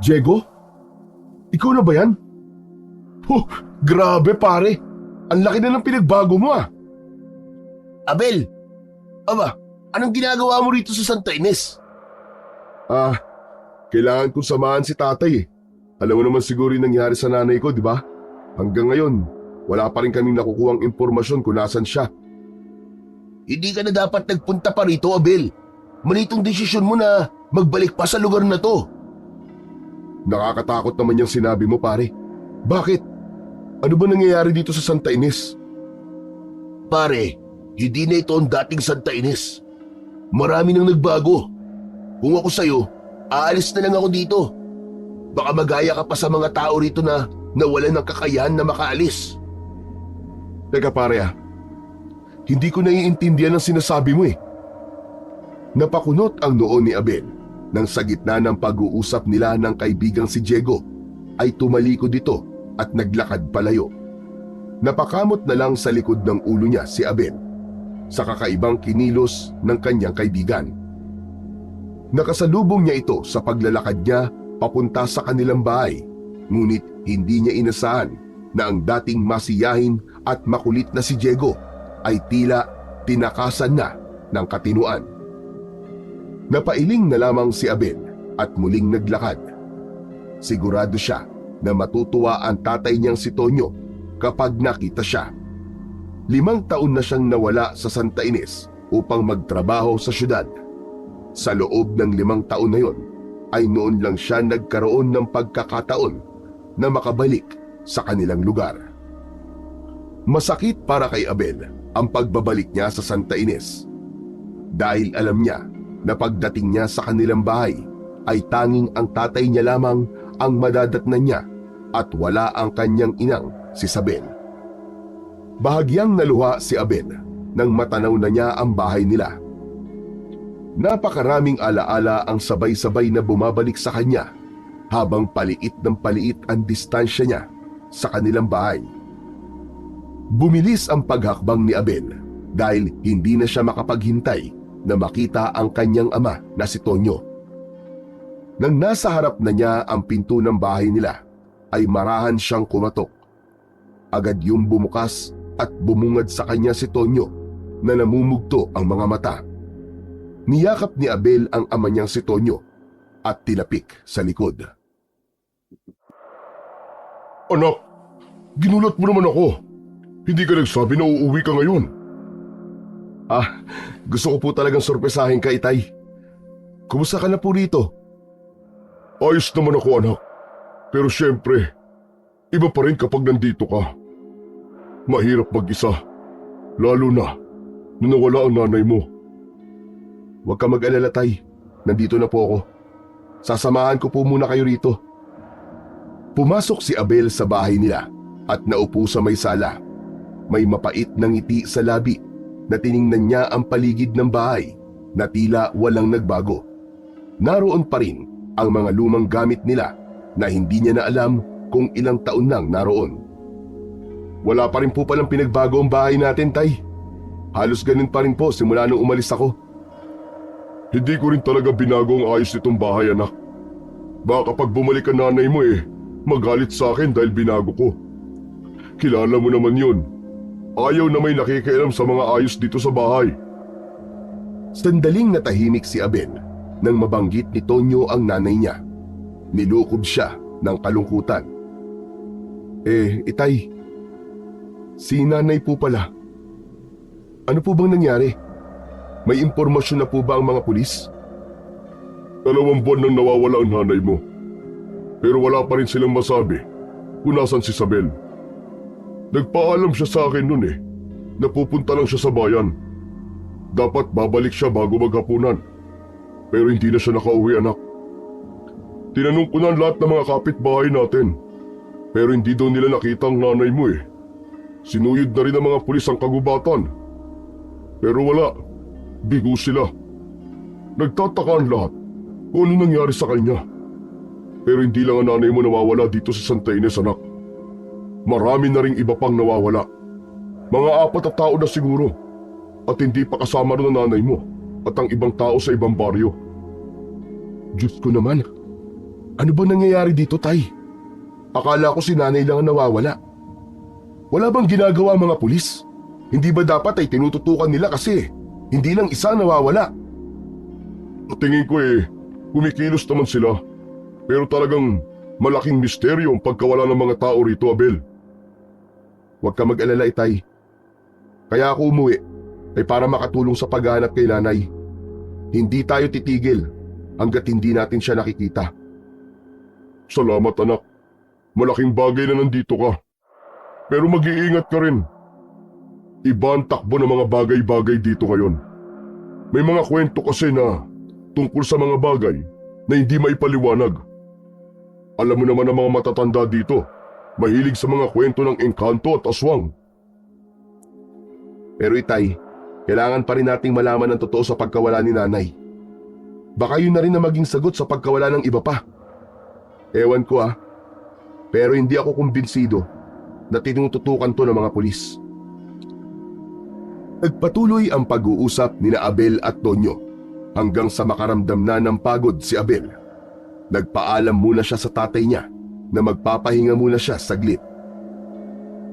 Diego? Ikaw na ba yan? Grabe pare. Ang laki na ng pinagbago mo ah. Abel! Aba, anong ginagawa mo rito sa Santa Ines? Kailangan kong samahan si tatay eh. Alam mo naman siguro yung nangyari sa nanay ko, di ba? Hanggang ngayon, wala pa rin kaming nakukuhang impormasyon kung nasan siya. Hindi ka na dapat nagpunta pa rito, Abel. Mali itong desisyon mo na magbalik pa sa lugar na to. Nakakatakot naman yung sinabi mo pare. Bakit? Ano ba nangyayari dito sa Santa Ines? Pare, hindi na ito ang dating Santa Ines. Marami nang nagbago. Kung ako sa'yo, aalis na lang ako dito. Baka magaya ka pa sa mga tao rito na nawalan ng kakayahan na makaalis. Teka pare hindi ko naiintindihan ang sinasabi mo eh. Napakunot ang noo ni Abel nang sa gitna ng pag-uusap nila ng kaibigang si Diego ay tumalikod ito at naglakad palayo. Napakamot na lang sa likod ng ulo niya si Abel sa kakaibang kinilos ng kanyang kaibigan. Nakasalubong niya ito sa paglalakad niya papunta sa kanilang bahay, ngunit hindi niya inasahan na ang dating masiyahin at makulit na si Diego ay tila tinakasan na ng katinuan. Napailing na lamang si Abel at muling naglakad. Sigurado siya na matutuwa ang tatay niyang si Tonyo kapag nakita siya. 5 taon na siyang nawala sa Santa Ines upang magtrabaho sa syudad. Sa loob ng 5 taon na yon ay noon lang siya nagkaroon ng pagkakataon na makabalik sa kanilang lugar. Masakit para kay Abel ang pagbabalik niya sa Santa Ines dahil alam niya na pagdating niya sa kanilang bahay ay tanging ang tatay niya lamang ang madadatnan niya at wala ang kanyang inang si Sabel. Bahagyang naluha si Abel nang matanaw na niya ang bahay nila. Napakaraming alaala ang sabay-sabay na bumabalik sa kanya habang paliit ng paliit ang distansya niya sa kanilang bahay. Bumilis ang paghakbang ni Abel dahil hindi na siya makapaghintay na makita ang kanyang ama na si Tonyo. Nang nasa harap na niya ang pinto ng bahay nila, ay marahan siyang kumatok. Agad yung bumukas at bumungad sa kanya si Tonyo na namumugto ang mga mata. Niyakap ni Abel ang ama niyang si Tonyo at tinapik sa likod. Anak, ginulat mo naman ako. Hindi ka nagsabi na uuwi ka ngayon. Gusto ko po talagang sorpresahin ka, Itay. Kumusta ka na po rito? Ayos naman ako, anak. Pero syempre, iba pa rin kapag nandito ka. Mahirap mag-isa, lalo na nawala ang nanay mo. Huwag ka mag-alala, Tay. Nandito na po ako. Sasamahan ko po muna kayo rito. Pumasok si Abel sa bahay nila at naupo sa may sala. May mapait na ngiti sa labi na tiningnan niya ang paligid ng bahay na tila walang nagbago. Naroon pa rin ang mga lumang gamit nila na hindi niya na alam kung ilang taon nang naroon. Wala pa rin po palang pinagbago ang bahay natin, Tay. Halos ganun pa rin po simula nung umalis ako. Hindi ko rin talaga binago ang ayos nitong bahay, anak. Baka kapag bumalik ang nanay mo magalit sa akin dahil binago ko. Kilala mo naman yun. Ayaw na may nakikialam sa mga ayos dito sa bahay. Sandaling natahimik si Abel nang mabanggit ni Tonyo ang nanay niya. Nilukob siya ng kalungkutan. Itay, si nanay po pala. Ano po bang nangyari? May impormasyon na po ba ang mga pulis? 2 buwan nang nawawala ang nanay mo. Pero wala pa rin silang masabi kung nasan si Sabel. Nagpaalam siya sa akin noon Napupunta lang siya sa bayan. Dapat babalik siya bago maghapunan. Pero hindi na siya nakauwi, anak. Tinanong ko na lahat ng mga kapitbahay natin. Pero hindi daw nila nakita ang nanay mo Sinuyod na rin ng mga pulis ang kagubatan. Pero wala. Bigo sila. Nagtataka ang lahat kung ano nangyari sa kanya. Pero hindi lang ang nanay mo nawawala dito sa Santa Ines, anak. Marami na ring iba pang nawawala. Mga 4 na tao na siguro. At hindi pa kasama rin ang nanay mo at ang ibang tao sa ibang baryo. Diyos ko naman. Ano ba nangyayari dito, Tay? Akala ko si nanay lang ang nawawala. Wala bang ginagawa ang mga pulis? Hindi ba dapat ay tinututukan nila kasi hindi lang isa nawawala? Tingin ko kumikilos naman sila. Pero talagang malaking misteryo ang pagkawala ng mga tao rito, Abel. Huwag ka mag-alala, Itay. Kaya ako umuwi ay para makatulong sa paghahanap kay nanay. Hindi tayo titigil hanggat hindi natin siya nakikita. Salamat, anak. Malaking bagay na nandito ka. Pero mag-iingat ka rin. Iba ang takbo ng mga bagay-bagay dito ngayon. May mga kwento kasi na tungkol sa mga bagay na hindi maipaliwanag. Alam mo naman ang mga matatanda dito, mahilig sa mga kwento ng engkanto at aswang. Pero Itay, kailangan pa rin nating malaman ang totoo sa pagkawala ni nanay. Baka yun na rin na maging sagot sa pagkawala ng iba pa. Ewan ko pero hindi ako kumbinsido na tinututukan to ng mga pulis. Nagpatuloy ang pag-uusap ni Abel at Tonyo hanggang sa makaramdam na ng pagod si Abel. Nagpaalam muna siya sa tatay niya na magpapahinga muna siya saglit.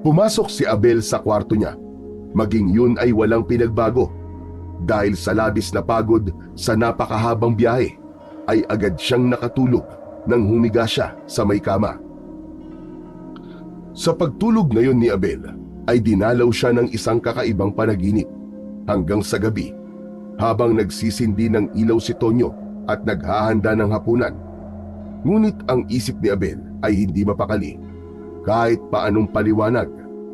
Pumasok si Abel sa kwarto niya, maging yun ay walang pinagbago. Dahil sa labis na pagod sa napakahabang biyahe, ay agad siyang nakatulog nang humiga siya sa may kama. Sa pagtulog ngayon ni Abel, ay dinalaw siya ng isang kakaibang panaginip hanggang sa gabi habang nagsisindi ng ilaw si Tonyo at naghahanda ng hapunan. Ngunit ang isip ni Abel ay hindi mapakali. Kahit paanong paliwanag,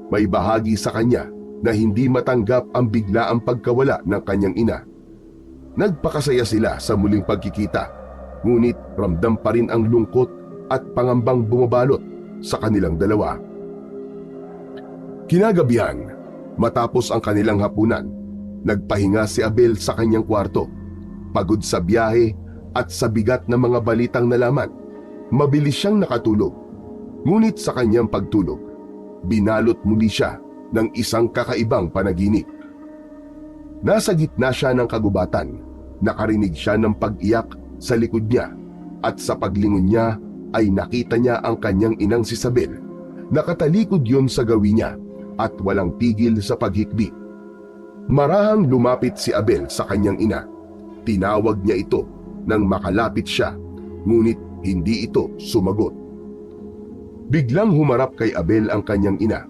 may bahagi sa kanya na hindi matanggap ang biglaang pagkawala ng kanyang ina. Nagpakasaya sila sa muling pagkikita, ngunit ramdam pa rin ang lungkot at pangambang bumabalot sa kanilang dalawa. Kinagabihan, matapos ang kanilang hapunan, nagpahinga si Abel sa kanyang kwarto. Pagod sa biyahe at sa bigat ng mga balitang nalaman, mabilis siyang nakatulog. Ngunit sa kanyang pagtulog, binalot muli siya ng isang kakaibang panaginip. Nasa gitna siya ng kagubatan, nakarinig siya ng pag-iyak sa likod niya at sa paglingon niya ay nakita niya ang kanyang inang si Isabel. Nakatalikod yun sa gawi niya at walang tigil sa paghikbi. Marahang lumapit si Abel sa kanyang ina. Tinawag niya ito nang makalapit siya, ngunit hindi ito sumagot. Biglang humarap kay Abel ang kanyang ina.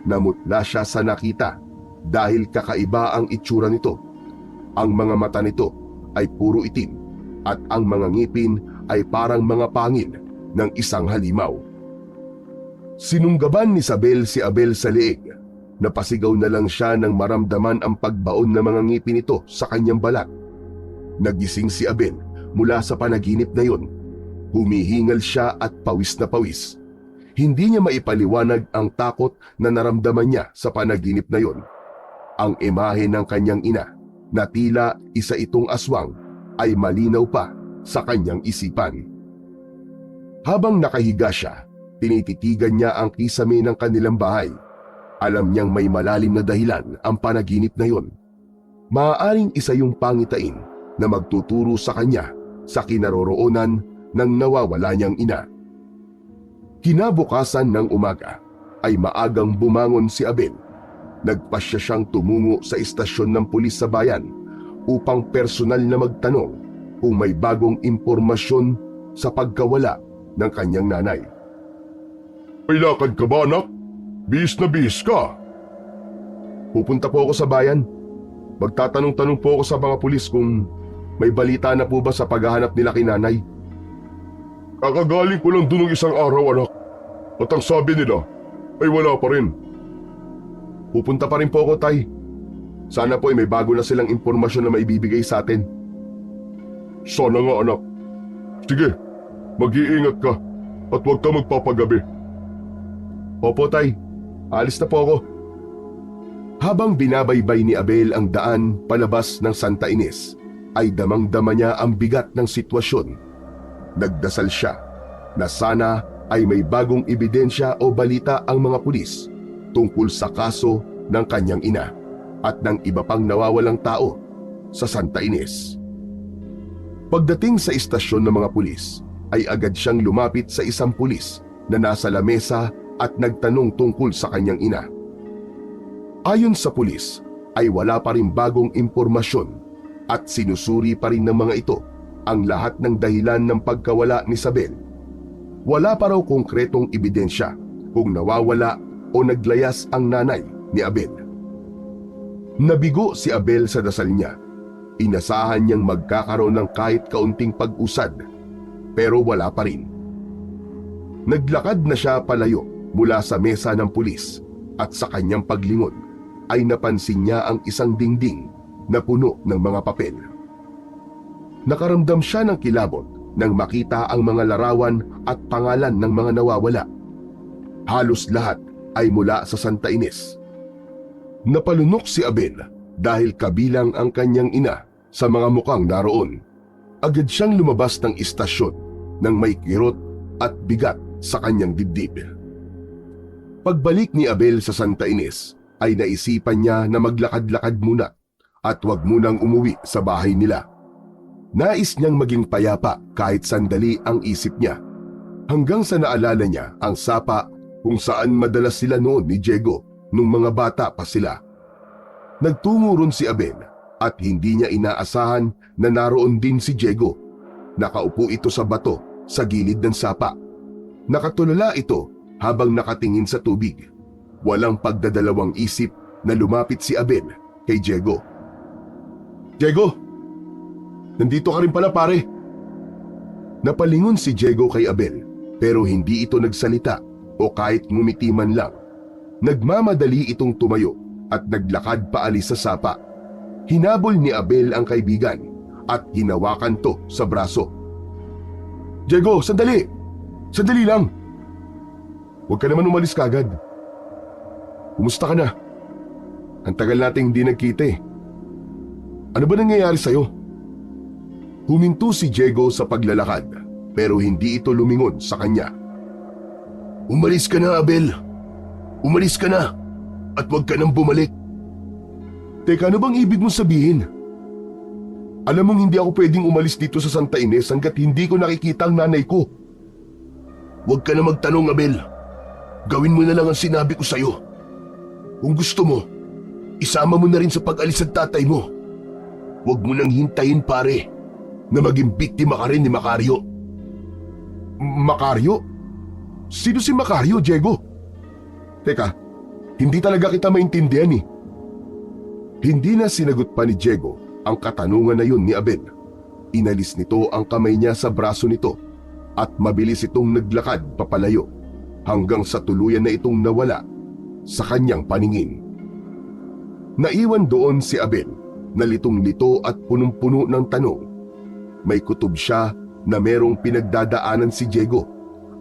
Namutla siya sa nakita dahil kakaiba ang itsura nito. Ang mga mata nito ay puro itim at ang mga ngipin ay parang mga pangil ng isang halimaw. Sinunggaban ni Isabel si Abel sa leeg. Napasigaw na lang siya nang maramdaman ang pagbaon ng mga ngipin nito sa kanyang balat. Nagising si Abel mula sa panaginip na yon. Humihingal siya at pawis na pawis. Hindi niya maipaliwanag ang takot na naramdaman niya sa panaginip na yon. Ang imahe ng kanyang ina na tila isa itong aswang ay malinaw pa sa kanyang isipan. Habang nakahiga siya, tinititigan niya ang kisame ng kanilang bahay. Alam niyang may malalim na dahilan ang panaginip na yon. Maaaring isa yung pangitain na magtuturo sa kanya sa kinaroroonan ng nawawala niyang ina. Kinabukasan ng umaga ay maagang bumangon si Abel. Nagpasya siyang tumungo sa istasyon ng pulis sa bayan upang personal na magtanong kung may bagong impormasyon sa pagkawala ng kanyang nanay. May lakad ka ba, anak? Bihis na bihis ka. Pupunta po ako sa bayan. Magtatanong-tanong po ako sa mga pulis kung may balita na po ba sa paghahanap nila kay nanay. Kakagaling ko lang doon ng isang araw, anak. At ang sabi nila ay wala pa rin. Pupunta pa rin po ako, Tay. Sana po ay may bago na silang impormasyon na maibibigay sa atin. Sana nga, anak. Sige, mag-iingat ka at huwag ka magpapagabi. Opo, Tay. Alis na po ako. Habang binabaybay ni Abel ang daan palabas ng Santa Ines, ay damang-dama niya ang bigat ng sitwasyon. Nagdasal siya na sana ay may bagong ebidensya o balita ang mga pulis tungkol sa kaso ng kanyang ina at ng iba pang nawawalang tao sa Santa Ines. Pagdating sa istasyon ng mga pulis, ay agad siyang lumapit sa isang pulis na nasa lamesa at nagtanong tungkol sa kanyang ina. Ayon sa pulis ay wala pa rin bagong impormasyon at sinusuri pa rin ng mga ito ang lahat ng dahilan ng pagkawala ni Isabel. Wala pa raw konkretong ebidensya kung nawawala o naglayas ang nanay ni Abel. Nabigo si Abel sa dasal niya. Inasahan niyang magkakaroon ng kahit kaunting pag-usad, pero wala pa rin. Naglakad na siya palayo mula sa mesa ng pulis at sa kanyang paglingon ay napansin niya ang isang dingding na puno ng mga papel. Nakaramdam siya ng kilabot nang makita ang mga larawan at pangalan ng mga nawawala. Halos lahat ay mula sa Santa Ines. Napalunok si Abel dahil kabilang ang kanyang ina sa mga mukhang naroon. Agad siyang lumabas ng istasyon nang may kirot at bigat sa kanyang dibdib. Pagbalik ni Abel sa Santa Ines ay naisipan niya na maglakad-lakad muna at huwag munang umuwi sa bahay nila. Nais niyang maging payapa kahit sandali ang isip niya, hanggang sa naalala niya ang sapa kung saan madalas sila noon ni Diego nung mga bata pa sila. Nagtungo ron si Abel at hindi niya inaasahan na naroon din si Diego. Nakaupo ito sa bato sa gilid ng sapa. Nakatulala ito habang nakatingin sa tubig. Walang pagdadalawang isip na lumapit si Abel kay Diego. "Diego, nandito ka rin pala, pare." Napalingon si Diego kay Abel pero hindi ito nagsalita o kahit ngumiti man lang. Nagmamadali itong tumayo at naglakad paalis sa sapa. Hinabol ni Abel ang kaibigan at hinawakan to sa braso. "Diego, sandali! Sandali lang! Huwag ka naman umalis kagad. Kumusta ka na? Ang tagal nating hindi nagkita eh. Ano ba nangyayari sa'yo?" Huminto si Diego sa paglalakad pero hindi ito lumingon sa kanya. "Umalis ka na, Abel. Umalis ka na at huwag ka nang bumalik." "Teka, ano bang ibig mong sabihin? Alam mong hindi ako pwedeng umalis dito sa Santa Ines hanggat hindi ko nakikita ang nanay ko." "Huwag ka na magtanong, Abel. Gawin mo na lang ang sinabi ko sa'yo. Kung gusto mo, isama mo na rin sa pag-alis ng tatay mo. Huwag mo nang hintayin, pare, na maging biktima ka rin ni Macario." "Macario? Sino si Macario, Diego? Teka, hindi talaga kita maintindihan eh." Hindi na sinagot pa ni Diego ang katanungan na yun ni Abel. Inalis nito ang kamay niya sa braso nito at mabilis itong naglakad papalayo hanggang sa tuluyan na itong nawala sa kanyang paningin. Naiwan doon si Abel na litong-lito at punong-puno ng tanong. May kutob siya na merong pinagdadaanan si Diego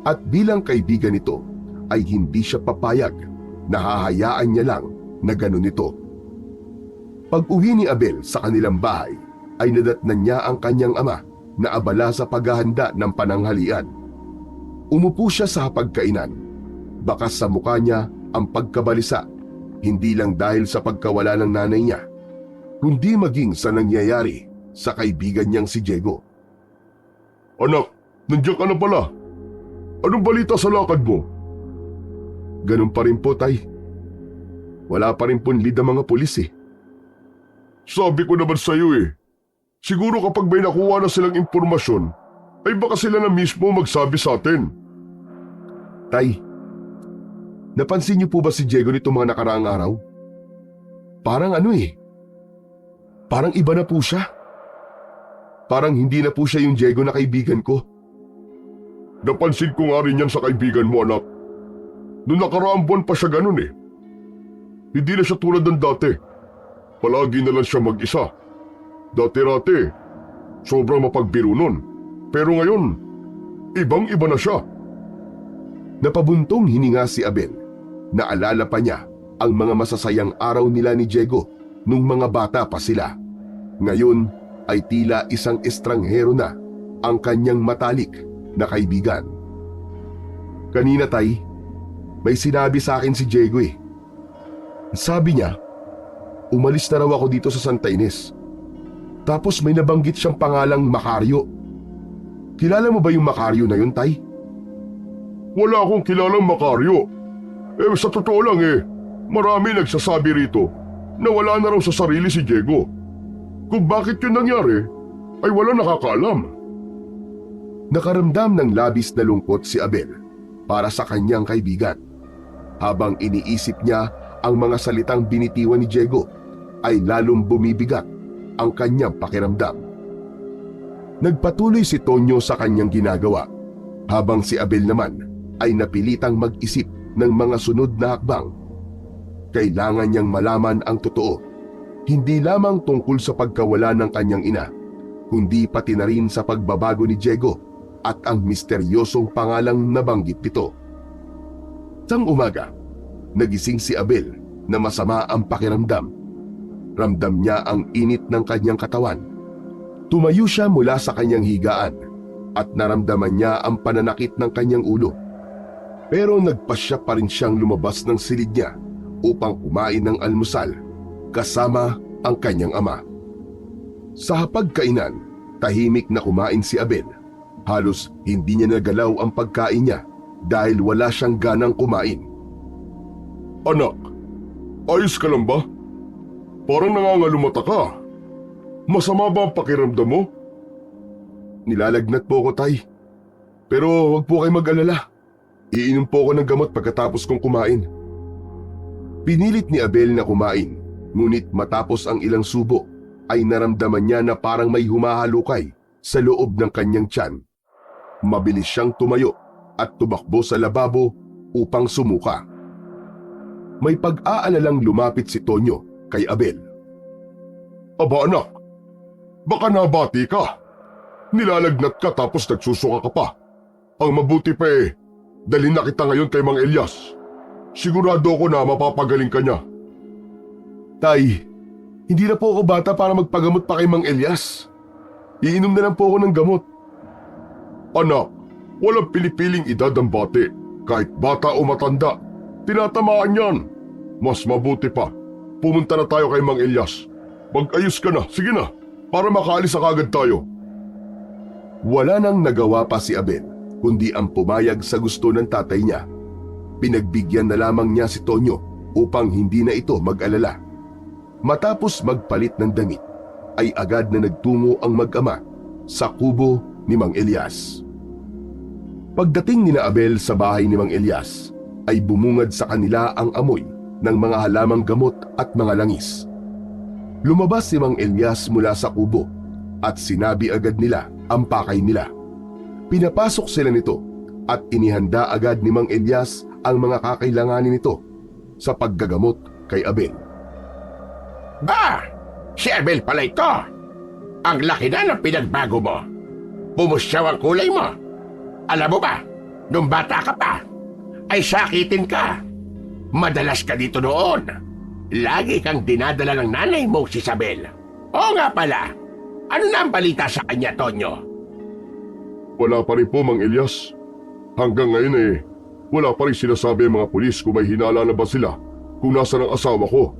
at bilang kaibigan nito ay hindi siya papayag na hahayaan niya lang na ganun ito. Pag-uwi ni Abel sa kanilang bahay ay nadatnan niya ang kanyang ama na abala sa paghahanda ng pananghalian. Umupo siya sa hapagkainan. Bakas sa mukha niya ang pagkabalisa, hindi lang dahil sa pagkawala ng nanay niya, kundi maging sa nangyayari sa kaibigan niyang si Diego. "Anak, nandiyan ka na pala. Anong balita sa lakad mo?" "Ganun pa rin po, tay. Wala pa rin punlid ang mga pulis eh." "Sabi ko naman sa'yo eh. Siguro kapag may nakuha na silang impormasyon, ay baka sila na mismo magsabi sa atin." "Tay, napansin niyo po ba si Diego nito mga nakaraang araw? Parang parang iba na po siya. Parang hindi na po siya yung Diego na kaibigan ko." "Napansin ko nga rin yan sa kaibigan mo, anak. Noong nakaraang buwan pa siya ganun eh. Hindi na siya tulad ng dati. Palagi na lang siya mag-isa. Dati-rati, sobrang mapagbiro nun. Pero ngayon, ibang-iba na siya." Napabuntong hininga si Abel. Naalala pa niya ang mga masasayang araw nila ni Diego nung mga bata pa sila. Ngayon ay tila isang estranghero na ang kanyang matalik na kaibigan. "Kanina, tay, may sinabi sa akin si Diego eh. Sabi niya, umalis na raw ako dito sa Santa Ines. Tapos may nabanggit siyang pangalang Macario. Kilala mo ba yung Macario na yun, Tay? Wala akong kilalang Macario. Sa totoo lang marami nagsasabi rito na wala na raw sa sarili si Diego. Kung bakit yun nangyari, ay wala nakakaalam. Nakaramdam ng labis na lungkot si Abel para sa kanyang kaibigan. Habang iniisip niya ang mga salitang binitiwan ni Diego, ay lalong bumibigat ang kanyang pakiramdam. Nagpatuloy si Tonyo sa kanyang ginagawa, habang si Abel naman ay napilitang mag-isip ng mga sunod na hakbang. Kailangan niyang malaman ang totoo, hindi lamang tungkol sa pagkawala ng kanyang ina, kundi pati na rin sa pagbabago ni Diego at ang misteryosong pangalang nabanggit nito. Sang umaga, nagising si Abel na masama ang pakiramdam. Ramdam niya ang init ng kanyang katawan. Tumayo siya mula sa kanyang higaan at naramdaman niya ang pananakit ng kanyang ulo. Pero nagpasya pa rin siyang lumabas ng silid niya upang kumain ng almusal kasama ang kanyang ama. Sa hapagkainan, tahimik na kumain si Abel. Halos hindi niya nagalaw ang pagkain niya dahil wala siyang ganang kumain. Anak, ayos ka lang ba? Parang nangangalumata ka. Masama ba ang pakiramdam mo? Nilalagnat po ako, Tay. Pero wag po kayo mag-alala. Iinom po ako ng gamot pagkatapos kong kumain. Pinilit ni Abel na kumain, ngunit matapos ang ilang subo ay naramdaman niya na parang may humahalukay sa loob ng kanyang tiyan. Mabilis siyang tumayo at tumakbo sa lababo upang sumuka. May pag-aalalang lumapit si Tonyo kay Abel. Aba anak, baka nabati ka. Nilalagnat ka tapos nagsusuka ka pa. Ang mabuti pa dalhin na kita ngayon kay Mang Elias. Sigurado ako na mapapagaling ka niya. Tay, hindi na po ako bata para magpagamot pa kay Mang Elias. Iinom na lang po ako ng gamot. Anak, walang pinipiling edad ang bati. Kahit bata o matanda, tinatamaan yan. Mas mabuti pa, pumunta na tayo kay Mang Elias. Mag-ayos ka na, sige na, para makaalis na kagad tayo. Wala nang nagawa pa si Abel, kundi ang pumayag sa gusto ng tatay niya. Pinagbigyan na lamang niya si Tonyo upang hindi na ito mag-alala. Matapos magpalit ng damit, ay agad na nagtungo ang mag-ama sa kubo ni Mang Elias. Pagdating ni Abel sa bahay ni Mang Elias, ay bumungad sa kanila ang amoy ng mga halamang gamot at mga langis. Lumabas si Mang Elias mula sa kubo at sinabi agad nila ang pakay nila. Pinapasok sila nito at inihanda agad ni Mang Elias ang mga kakailanganin nito sa paggagamot kay Abel. Ba, si Abel pala ito. Ang laki na ng pinagbago mo. Pumusyaw ang kulay mo. Alam mo ba, nung bata ka pa, ay sakitin ka. Madalas ka dito noon. Lagi kang dinadala ng nanay mo si Isabel. Oo nga pala, ano na ang balita sa kanya, Tonyo? Wala pa rin po, Mang Elias. Hanggang ngayon wala pa rin sinasabi ang mga pulis kung may hinala na ba sila kung nasa ng asawa ko.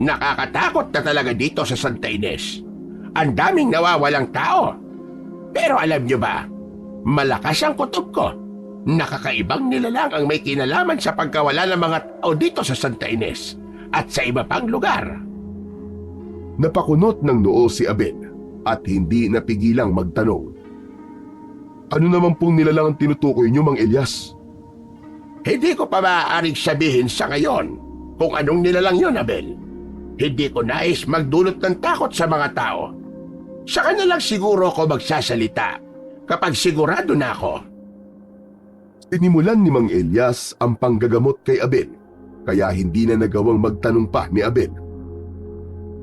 Nakakatakot na talaga dito sa Santa Ines. Ang daming nawawalang tao. Pero alam nyo ba, malakas ang kutob ko. Nakakaibang nilalang ang may kinalaman sa pagkawala ng mga tao dito sa Santa Ines at sa iba pang lugar. Napakunot ng noo si Abel at hindi napigilang magtanong. Ano naman pong nilalang ang tinutukoy niyo, Mang Elias? Hindi ko pa maaaring sabihin sa ngayon kung anong nilalang yun, Abel. Hindi ko nais magdulot ng takot sa mga tao. Saka na lang siguro ako magsasalita kapag sigurado na ako. Sinimulan ni Mang Elias ang panggagamot kay Abel, kaya hindi na nagawang magtanong pa ni Abel.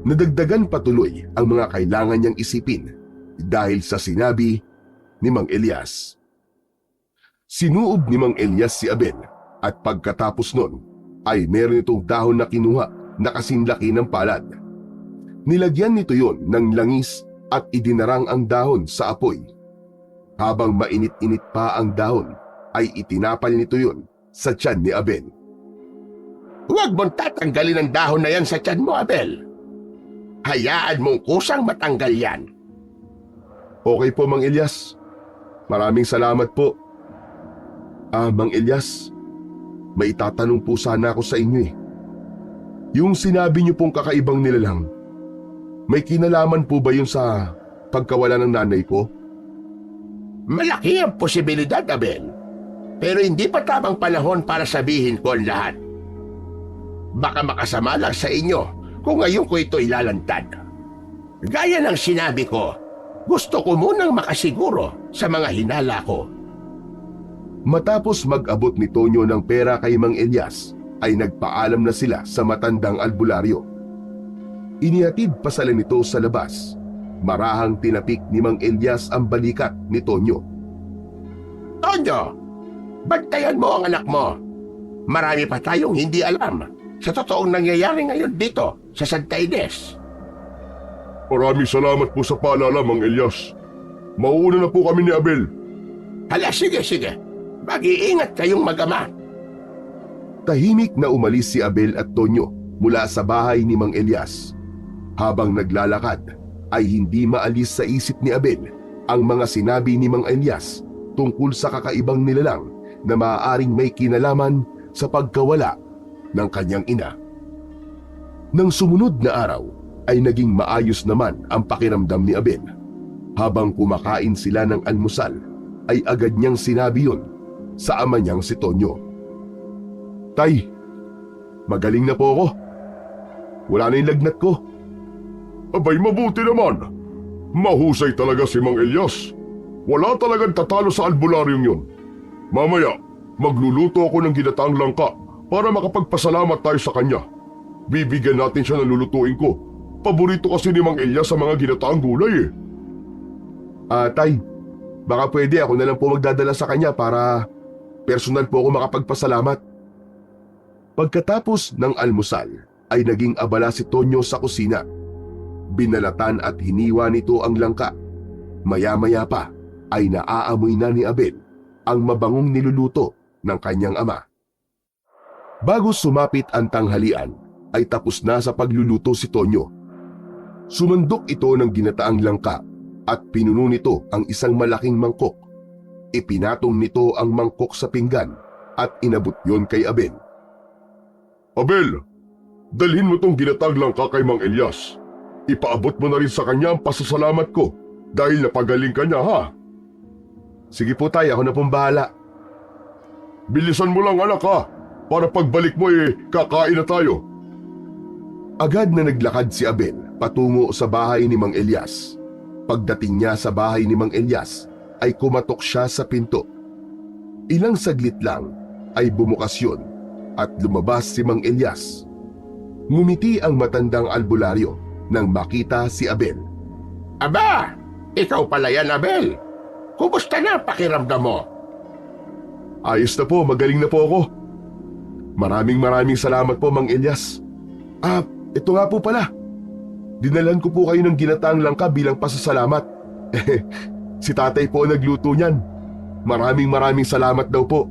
Nadagdagan patuloy ang mga kailangan niyang isipin dahil sa sinabi ni Mang Elias. Sinuob ni Mang Elias si Abel at pagkatapos nun ay meron itong dahon na kinuha na kasing laki ng palad. Nilagyan nito yon ng langis at idinarang ang dahon sa apoy. Habang mainit-init pa ang dahon, ay itinapal nito yon sa tiyan ni Abel. Huwag mong tatanggalin ang dahon na yan sa tiyan mo, Abel. Hayaan mong kusang matanggal yan. Okay po, Mang Elias. Maraming salamat po. Mang Elias, may itatanong po sana ako sa inyo eh. Yung sinabi niyo pong kakaibang nilalang, may kinalaman po ba yun sa pagkawala ng nanay ko? Malaki ang posibilidad, Abel. Pero hindi pa tamang panahon para sabihin ko ang lahat. Baka makasama lang sa inyo kung ngayon ko ito ilalantad. Gaya ng sinabi ko, gusto ko munang makasiguro sa mga hinala ko. Matapos mag-abot ni Tonyo ng pera kay Mang Elias, ay nagpaalam na sila sa matandang albularyo. Inihatid pa sila nito sa labas. Marahang tinapik ni Mang Elias ang balikat ni Tonyo. Tonyo, bantayan mo ang anak mo. Marami pa tayong hindi alam sa totoong nangyayari ngayon dito sa Santa Ines. Maraming salamat po sa paalala, Mang Elias. Mauuna na po kami ni Abel. Hala, sige. Mag-iingat kayong mag-ama. Tahimik na umalis si Abel at Tonyo mula sa bahay ni Mang Elias. Habang naglalakad, ay hindi maalis sa isip ni Abel ang mga sinabi ni Mang Elias tungkol sa kakaibang nilalang na maaaring may kinalaman sa pagkawala ng kanyang ina. Nang sumunod na araw, ay naging maayos naman ang pakiramdam ni Abel. Habang kumakain sila ng almusal, ay agad niyang sinabi yun sa ama niyang si Tonyo. Tay, magaling na po ako. Wala na yung lagnat ko. Abay, mabuti naman. Mahusay talaga si Mang Elias. Wala talagang tatalo sa albularyong yun. Mamaya, magluluto ako ng ginataang langka para makapagpasalamat tayo sa kanya. Bibigyan natin siya ng lulutuin ko. Paborito kasi ni Mang Elias sa mga ginataang gulay eh. Tay, baka pwede ako na lang po magdadala sa kanya para personal po ako makapagpasalamat. Pagkatapos ng almusal, ay naging abala si Tonyo sa kusina. Binalatan at hiniwa nito ang langka. Maya-maya pa ay naaamoy na ni Abel ang mabangong niluluto ng kanyang ama. Bago sumapit ang tanghalian, ay tapos na sa pagluluto si Tonyo. Sumandok ito ng ginataang langka at pinuno nito ang isang malaking mangkok. Ipinatong nito ang mangkok sa pinggan at inabot yon kay Abel. Abel, dalhin mo tong ginataang langka kay Mang Elias. Ipaabot mo na rin sa kanya ang pasasalamat ko dahil napagaling ka niya, ha? Sige po tay, ako na pong bahala. Bilisan mo lang, anak, ha? Para pagbalik mo kakain na tayo. Agad na naglakad si Abel patungo sa bahay ni Mang Elias. Pagdating niya sa bahay ni Mang Elias, ay kumatok siya sa pinto. Ilang saglit lang ay bumukas yun at lumabas si Mang Elias. Ngumiti ang matandang albularyo nang makita si Abel. Aba, ikaw pala yan, Abel. Kumusta na ang pakiramdam mo? Ayos na po, magaling na po ako. Maraming salamat po, Mang Elias. Ito nga po pala. Dinalan ko po kayo ng ginataang langka bilang pasasalamat. Si tatay po ang nagluto niyan. Maraming salamat daw po.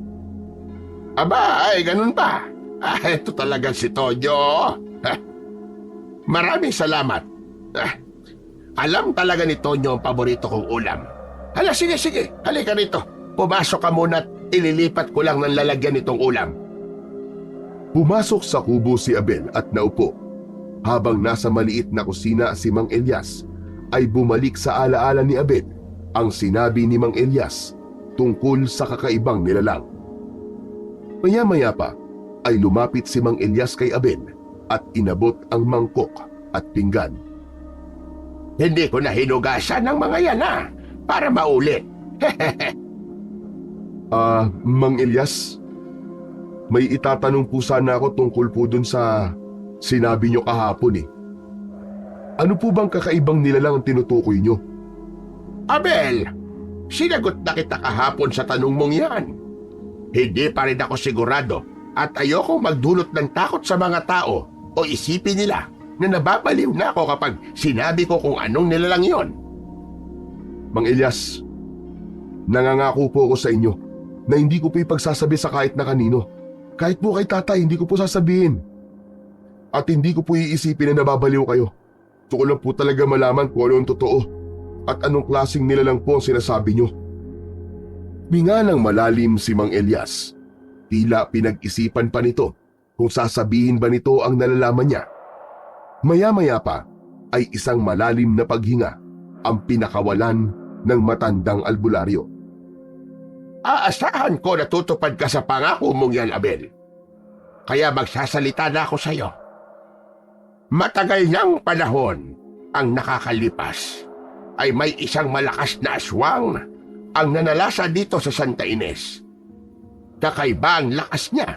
Aba, ay ganun ba? Ito talaga si Tonyo. Maraming salamat. Alam talaga ni Tonyo ang paborito kong ulam. Hala, sige. Halika rito. Pumasok ka muna at ililipat ko lang ng lalagyan nitong ulam. Pumasok sa kubo si Abel at naupo. Habang nasa maliit na kusina si Mang Elias, ay bumalik sa alaala ni Abel ang sinabi ni Mang Elias tungkol sa kakaibang nilalang. Maya-maya pa ay lumapit si Mang Elias kay Abel at inabot ang mangkok at pinggan. Hindi ko na hinugasan ng mga yan, para maulit. Mang Elias, may itatanong po sana ako tungkol po dun sa sinabi nyo kahapon eh. Ano po bang kakaibang nilalang ang tinutukoy nyo? Abel, sinagot na kita kahapon sa tanong mong yan. Hindi pa rin ako sigurado at ayoko magdulot ng takot sa mga tao o isipin nila na nababaliw na ako kapag sinabi ko kung anong nilalang yon. Mang Elias, nangangako po ako sa inyo na hindi ko po ipagsasabi sa kahit na kanino. Kahit po kay tatay, hindi ko po sasabihin. At hindi ko po iisipin na nababaliw kayo. Gusto ko lang po talaga malaman kung ano ang totoo at anong klaseng nilalang po ang sinasabi nyo. Minga ng malalim si Mang Elias. Tila pinag-isipan pa nito kung sasabihin ba nito ang nalalaman niya. Maya-maya pa ay isang malalim na paghinga ang pinakawalan ng matandang albularyo. Aasahan ko na tutupad ka sa pangako mong yan, Abel. Kaya magsasalita na ako sa iyo. Matagal ng panahon ang nakakalipas ay may isang malakas na aswang ang nanalasa dito sa Santa Ines. Kakaiba ang lakas niya,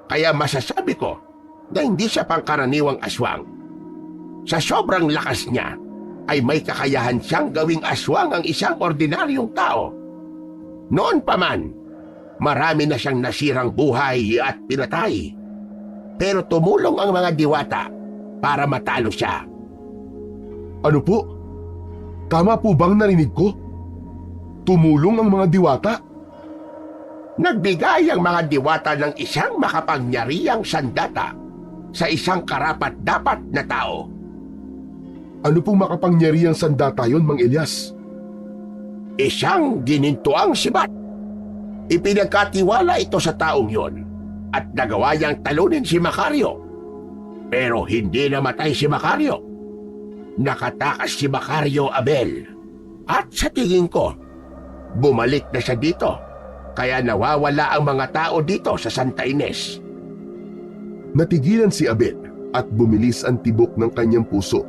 kaya masasabi ko na hindi siya pangkaraniwang aswang. Sa sobrang lakas niya, ay may kakayahan siyang gawing aswang ang isang ordinaryong tao. Noon pa man, marami na siyang nasirang buhay at pinatay. Pero tumulong ang mga diwata para matalo siya. Ano po? Tama po bang narinig ko? Tumulong ang mga diwata? Nagbigay ang mga diwata ng isang makapangyarihang sandata sa isang karapat-dapat na tao. Ano pong makapangyarihang sandata yon, Mang Elias? Isang ginintuang sibat. Ipinagkatiwala ito sa taong yon at nagawa niyang talunin si Macario. Pero hindi namatay si Macario. Nakatakas si Macario, Abel. At sa tingin ko, bumalik na siya dito. Kaya nawawala ang mga tao dito sa Santa Ines. Natigilan si Abel at bumilis ang tibok ng kanyang puso.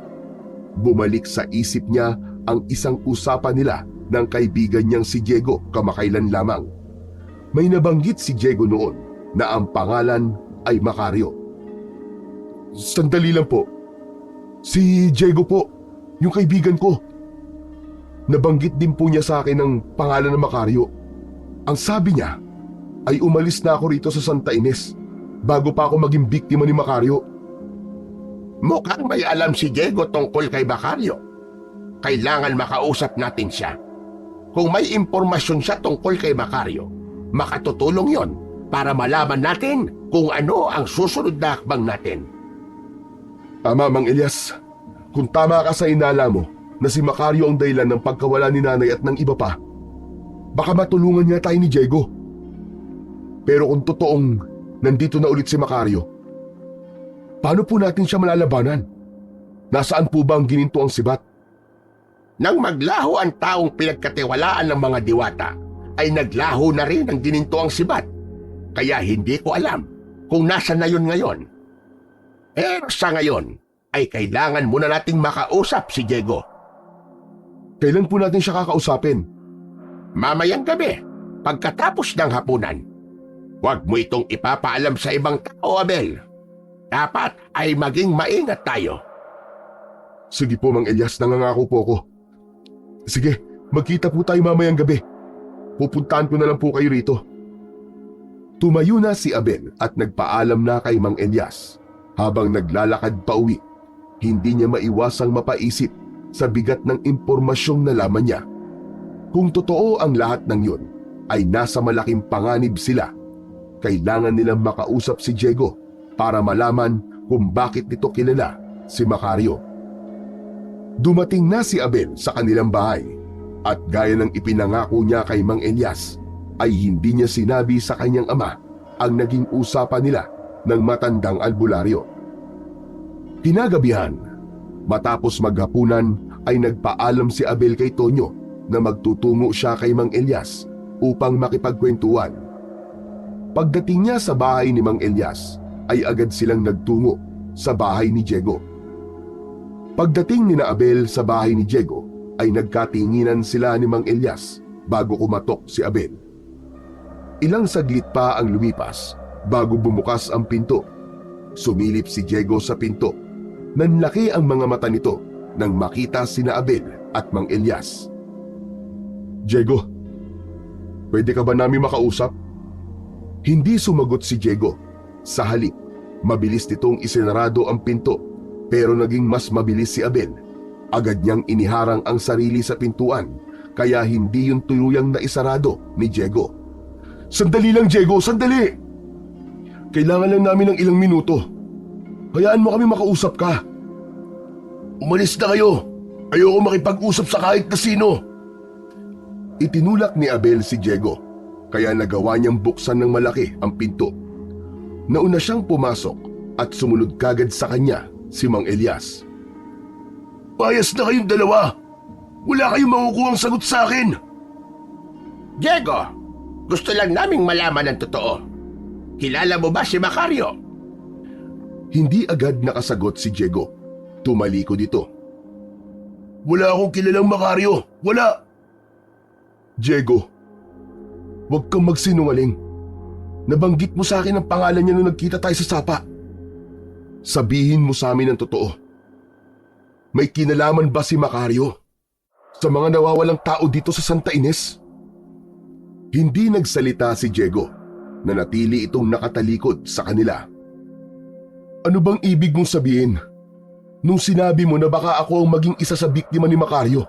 Bumalik sa isip niya ang isang usapan nila ng kaibigan niyang si Diego kamakailan lamang. May nabanggit si Diego noon na ang pangalan ay Macario. Sandali lang po. Si Diego po, yung kaibigan ko. Nabanggit din po niya sa akin ang pangalan ng Macario. Ang sabi niya ay umalis na ako rito sa Santa Ines bago pa ako maging biktima ni Macario. Mukhang may alam si Diego tungkol kay Macario. Kailangan makausap natin siya. Kung may impormasyon siya tungkol kay Macario, makatutulong yon para malaman natin kung ano ang susunod na hakbang natin. Tama, Mang Elias. Kung tama ka sa inala mo na si Macario ang dahilan ng pagkawala ni nanay at ng iba pa, baka matulungan niya tayo ni Diego. Pero kung totoong nandito na ulit si Macario, paano po natin siya malalabanan? Nasaan po ba ang gininto ang sibat? Nang maglaho ang taong pinagkatiwalaan ng mga diwata, ay naglaho na rin ang gininto ang sibat. Kaya hindi ko alam kung nasa na yun ngayon. Pero sa ngayon, ay kailangan muna nating makausap si Diego. Kailan po natin siya kakausapin? Mamayang gabi, pagkatapos ng hapunan. Huwag mo itong ipapaalam sa ibang tao, Abel. Dapat ay maging maingat tayo. Sige po, Mang Elias, nangangako po ako. Sige, magkita po tayo mamayang gabi. Pupuntahan ko na lang po kayo rito. Tumayo na si Abel at nagpaalam na kay Mang Elias. Habang naglalakad pa uwi, hindi niya maiwasang mapaisip sa bigat ng impormasyong nalaman niya. Kung totoo ang lahat ng yun, ay nasa malaking panganib sila. Kailangan nilang makausap si Diego para malaman kung bakit nito kilala si Macario. Dumating na si Abel sa kanilang bahay at gaya ng ipinangako niya kay Mang Elias, ay hindi niya sinabi sa kanyang ama ang naging usapan nila ng matandang albularyo. Kinagabihan, matapos maghapunan ay nagpaalam si Abel kay Tonyo na magtutungo siya kay Mang Elias upang makipagkwentuhan. Pagdating niya sa bahay ni Mang Elias, ay agad silang nagtungo sa bahay ni Diego. Pagdating ni Abel sa bahay ni Diego, ay nagkatinginan sila ni Mang Elias bago kumatok si Abel. Ilang saglit pa ang lumipas bago bumukas ang pinto. Sumilip si Diego sa pinto. Nanlaki ang mga mata nito nang makita sina Abel at Mang Elias. Diego, pwede ka ba namin makausap? Hindi sumagot si Diego. Sa halip, mabilis nitong isinarado ang pinto, pero naging mas mabilis si Abel. Agad niyang iniharang ang sarili sa pintuan, kaya hindi yung tuluyang naisarado ni Diego. Sandali lang, Diego, sandali! Kailangan lang namin ng ilang minuto. Hayaan mo kami makausap ka. Umalis na kayo. Ayoko makipag-usap sa kahit na sino. Itinulak ni Abel si Diego kaya nagawa niyang buksan ng malaki ang pinto. Nauna siyang pumasok at sumunod kagad sa kanya si Mang Elias. Payas na kayong dalawa. Wala kayong makukuhang sagot sa akin. Diego, gusto lang naming malaman ang totoo. Kilala mo ba si Macario? Hindi agad nakasagot si Diego. Tumalikod ito. Wala akong kilalang Macario. Wala. Diego, huwag kang magsinungaling. Nabanggit mo sa akin ang pangalan niya nung nagkita tayo sa sapa. Sabihin mo sa amin ang totoo. May kinalaman ba si Macario sa mga nawawalang tao dito sa Santa Ines? Hindi nagsalita si Diego. Nanatili itong nakatalikod sa kanila. Ano bang ibig mong sabihin nung sinabi mo na baka ako ang maging isa sa biktima ni Macario?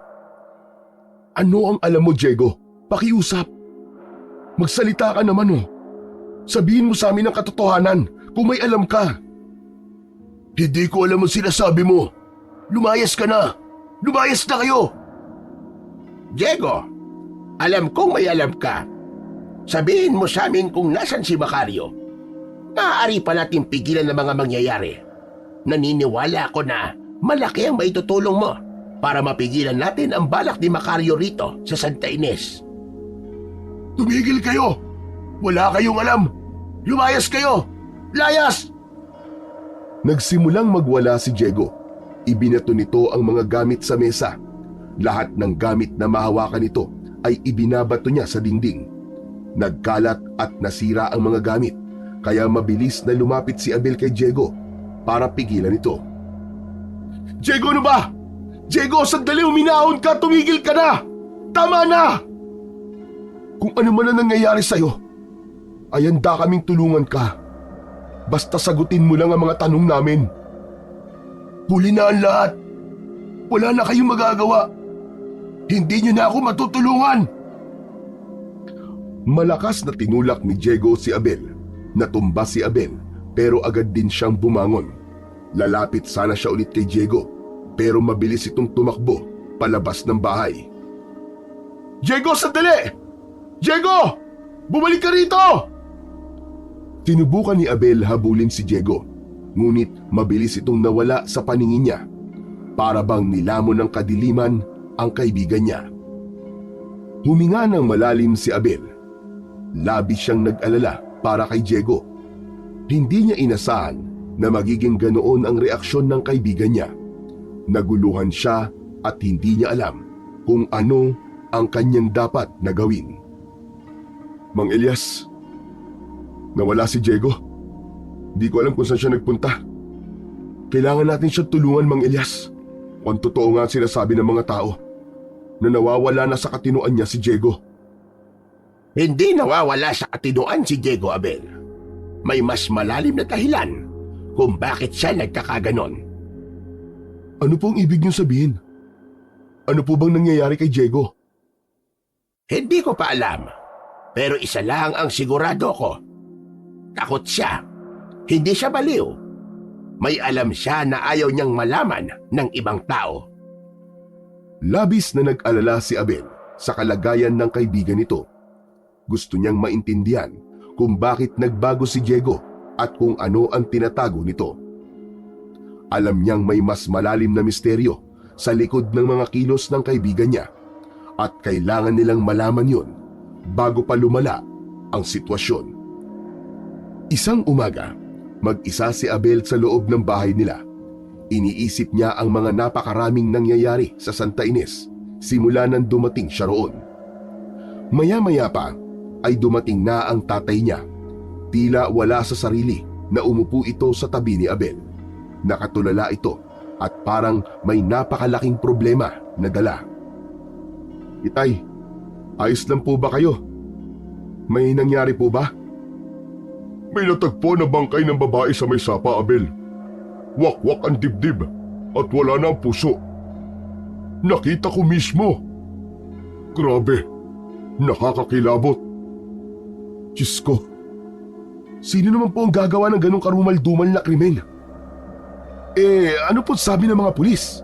Ano ang alam mo, Diego? Pakiusap. Magsalita ka naman oh. Sabihin mo sa amin ang katotohanan kung may alam ka. Hindi ko alam ang sinasabi mo. Lumayas ka na. Lumayas na kayo. Diego, alam kong may alam ka. Sabihin mo sa amin kung nasan si Macario. Maaari pa natin pigilan ng mga mangyayari. Naniniwala ako na malaki ang maitutulong mo para mapigilan natin ang balak ni Macario rito sa Santa Ines. Tumigil kayo. Wala kayong alam. Lumayas kayo. Layas! Nagsimulang magwala si Diego. Ibinato nito ang mga gamit sa mesa. Lahat ng gamit na mahawakan nito ay ibinabato niya sa dingding. Nagkalat at nasira ang mga gamit, kaya mabilis na lumapit si Abel kay Diego para pigilan ito. Diego, ano ba? Diego, sandali, uminahon ka. Tumigil ka na. Tama na. Kung ano man ang nangyayari sa'yo, ay handa kaming tulungan ka. Basta sagutin mo lang ang mga tanong namin. Huli na ang lahat. Wala na kayong magagawa. Hindi niyo na ako matutulungan. Malakas na tinulak ni Diego si Abel. Natumba si Abel pero agad din siyang bumangon. Lalapit sana siya ulit kay Diego pero mabilis itong tumakbo palabas ng bahay. Diego, sandali! Diego! Bumalik ka rito! Sinubukan ni Abel habulin si Diego, ngunit mabilis itong nawala sa paningin niya. Para bang nilamon ng kadiliman ang kaibigan niya. Huminga ng malalim si Abel. Labis siyang nag-alala para kay Diego. Hindi niya inasahan na magiging ganoon ang reaksyon ng kaibigan niya. Naguluhan siya at hindi niya alam kung ano ang kanyang dapat na gawin. Mang Elias, nawala si Diego. Di ko alam kung saan siya nagpunta. Kailangan natin siya tulungan, Mang Elias. Kung totoo nga ang sinasabi ng mga tao na nawawala na sa katinuan niya si Diego. Hindi nawawala sa katinuan si Diego, Abel. May mas malalim na dahilan kung bakit siya nagkakaganon. Ano pong ibig niyong sabihin? Ano po bang nangyayari kay Diego? Hindi ko pa alam, pero isa lang ang sigurado ko. Takot siya. Hindi siya baliw. May alam siya na ayaw niyang malaman ng ibang tao. Labis na nag-alala si Abel sa kalagayan ng kaibigan nito. Gusto niyang maintindihan kung bakit nagbago si Diego at kung ano ang tinatago nito. Alam niyang may mas malalim na misteryo sa likod ng mga kilos ng kaibigan niya at kailangan nilang malaman yun bago pa lumala ang sitwasyon. Isang umaga, mag-isa si Abel sa loob ng bahay nila. Iniisip niya ang mga napakaraming nangyayari sa Santa Ines simula nang dumating siya roon. Maya-maya pa ay dumating na ang tatay niya. Tila wala sa sarili na umupo ito sa tabi ni Abel. Nakatulala ito at parang may napakalaking problema na dala. Itay, ayos lang po ba kayo? May nangyari po ba? May natagpo na bangkay ng babae sa may sapa, Abel. Wakwak ang dibdib at wala na ang puso. Nakita ko mismo. Grabe, nakakakilabot. Diyos ko, sino naman po ang gagawa ng ganong karumal-dumal na krimen? Ano po sabi ng mga pulis?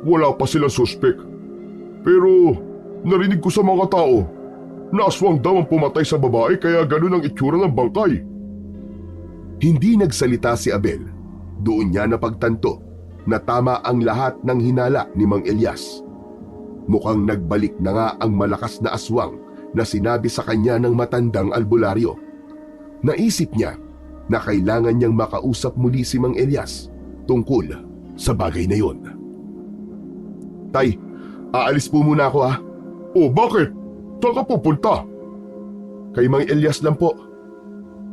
Wala pa silang suspek. Pero narinig ko sa mga tao na aswang daw ang pumatay sa babae kaya ganun ang itsura ng bangkay. Hindi nagsalita si Abel. Doon niya napagtanto na tama ang lahat ng hinala ni Mang Elias. Mukhang nagbalik na nga ang malakas na aswang na sinabi sa kanya ng matandang albularyo. Naisip niya na kailangan niyang makausap muli si Mang Elias tungkol sa bagay na yon. Tay, aalis po muna ako ha. O bakit? Saan ka pupunta? Kay Mang Elias lang po.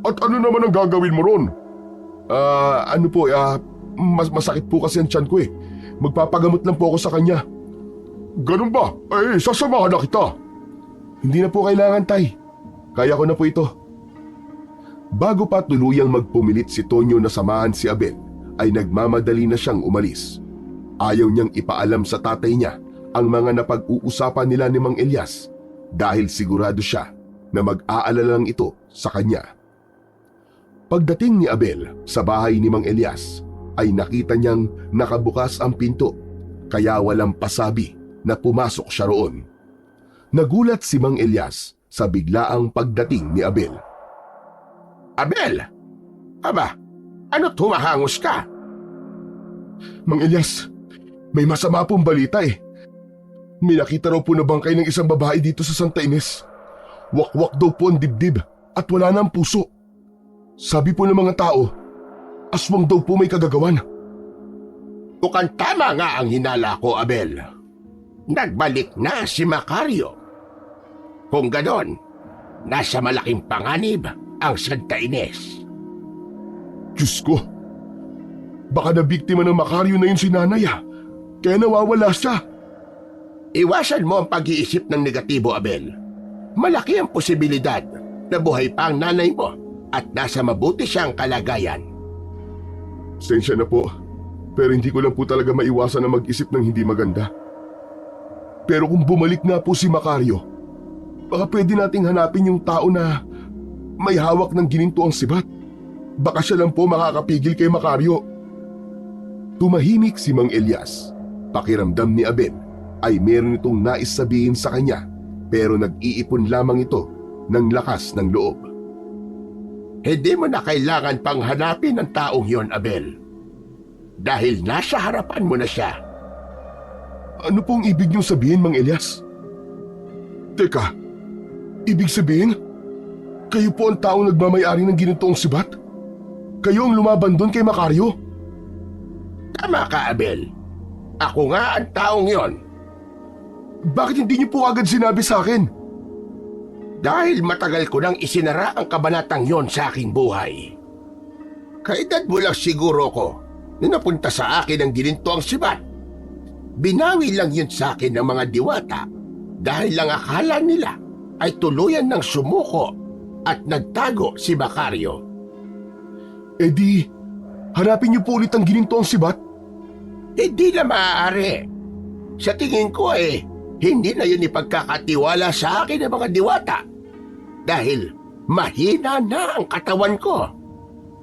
At ano naman ang gagawin mo ron? Masakit po kasi ang tiyan ko eh. Magpapagamot lang po ako sa kanya. Ganun ba? Sasamahan na kita. Hindi na po kailangan, Tay. Kaya ko na po ito. Bago pa tuluyang magpumilit si Tonyo na samahan si Abel, ay nagmamadali na siyang umalis. Ayaw niyang ipaalam sa tatay niya ang mga napag-uusapan nila ni Mang Elias dahil sigurado siya na mag-aalala lang ito sa kanya. Pagdating ni Abel sa bahay ni Mang Elias, ay nakita niyang nakabukas ang pinto, kaya walang pasabi na pumasok siya roon. Nagulat si Mang Elias sa biglaang pagdating ni Abel. Abel! Aba, ano tumahangos ka? Mang Elias, may masama pong balita eh. May nakita raw po na bangkay ng isang babae dito sa Santa Ines. Wakwak daw po ang dibdib at wala na ang puso. Sabi po ng mga tao, aswang daw po may kagagawan. Mukhang tama nga ang hinala ko, Abel. Nagbalik na si Macario. Kung ganon, nasa malaking panganib ang Santa Ines. Diyos ko, baka nabiktima ng Macario na yun si nanay kaya nawawala siya. Iwasan mo ang pag-iisip ng negatibo, Abel. Malaki ang posibilidad na buhay pa ang nanay mo at nasa mabuti siyang kalagayan. Sensya na po, pero hindi ko lang po talaga maiwasan na mag-isip ng hindi maganda. Pero kung bumalik nga po si Macario, baka pwede nating hanapin yung tao na may hawak ng ginintuang sibat. Baka siya lang po makakapigil kay Macario. Tumahimik si Mang Elias. Pakiramdam ni Abel ay meron itong nais sabihin sa kanya, pero nag-iipon lamang ito ng lakas ng loob. Hindi mo na kailangan pang hanapin ang taong yon, Abel. Dahil nasa harapan mo na siya. Ano pong ibig niyong sabihin, Mang Elias? Teka, ibig sabihin, kayo po ang taong nagmamayari ng ginitoong sibat? Kayo ang lumaban doon kay Macario? Tama ka, Abel. Ako nga ang taong yon. Bakit hindi niyo po agad sinabi sa akin? Dahil matagal ko nang isinara ang kabanatang yon sa aking buhay. Kaedad mo lang siguro ko na napunta sa akin ang ginintoang sibat. Binawi lang yun sa akin ng mga diwata dahil lang akala nila ay tuluyan ng sumuko at nagtago si Macario. Eh di, hanapin niyo po ulit ang ginintoang sibat? Hindi na maaari. Sa tingin ko hindi na yun ipagkakatiwala sa akin ng mga diwata. Dahil mahina na ang katawan ko.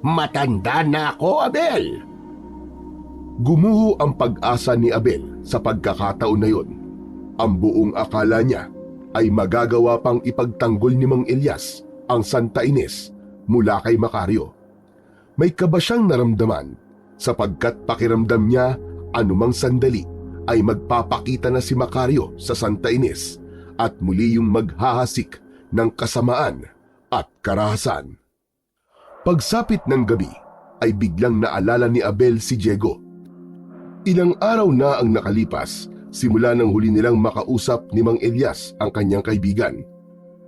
Matanda na ako, Abel. Gumuho ang pag-asa ni Abel sa pagkakataon na yun. Ang buong akala niya ay magagawa pang ipagtanggol ni Mang Elias ang Santa Ines mula kay Macario. May kaba siyang naramdaman sapagkat pakiramdam niya anumang sandali ay magpapakita na si Macario sa Santa Ines at muli yung maghahasik ng kasamaan at karahasan. Pagsapit ng gabi ay biglang naalala ni Abel si Diego. Ilang araw na ang nakalipas simula nang huli nilang makausap ni Mang Elias ang kanyang kaibigan.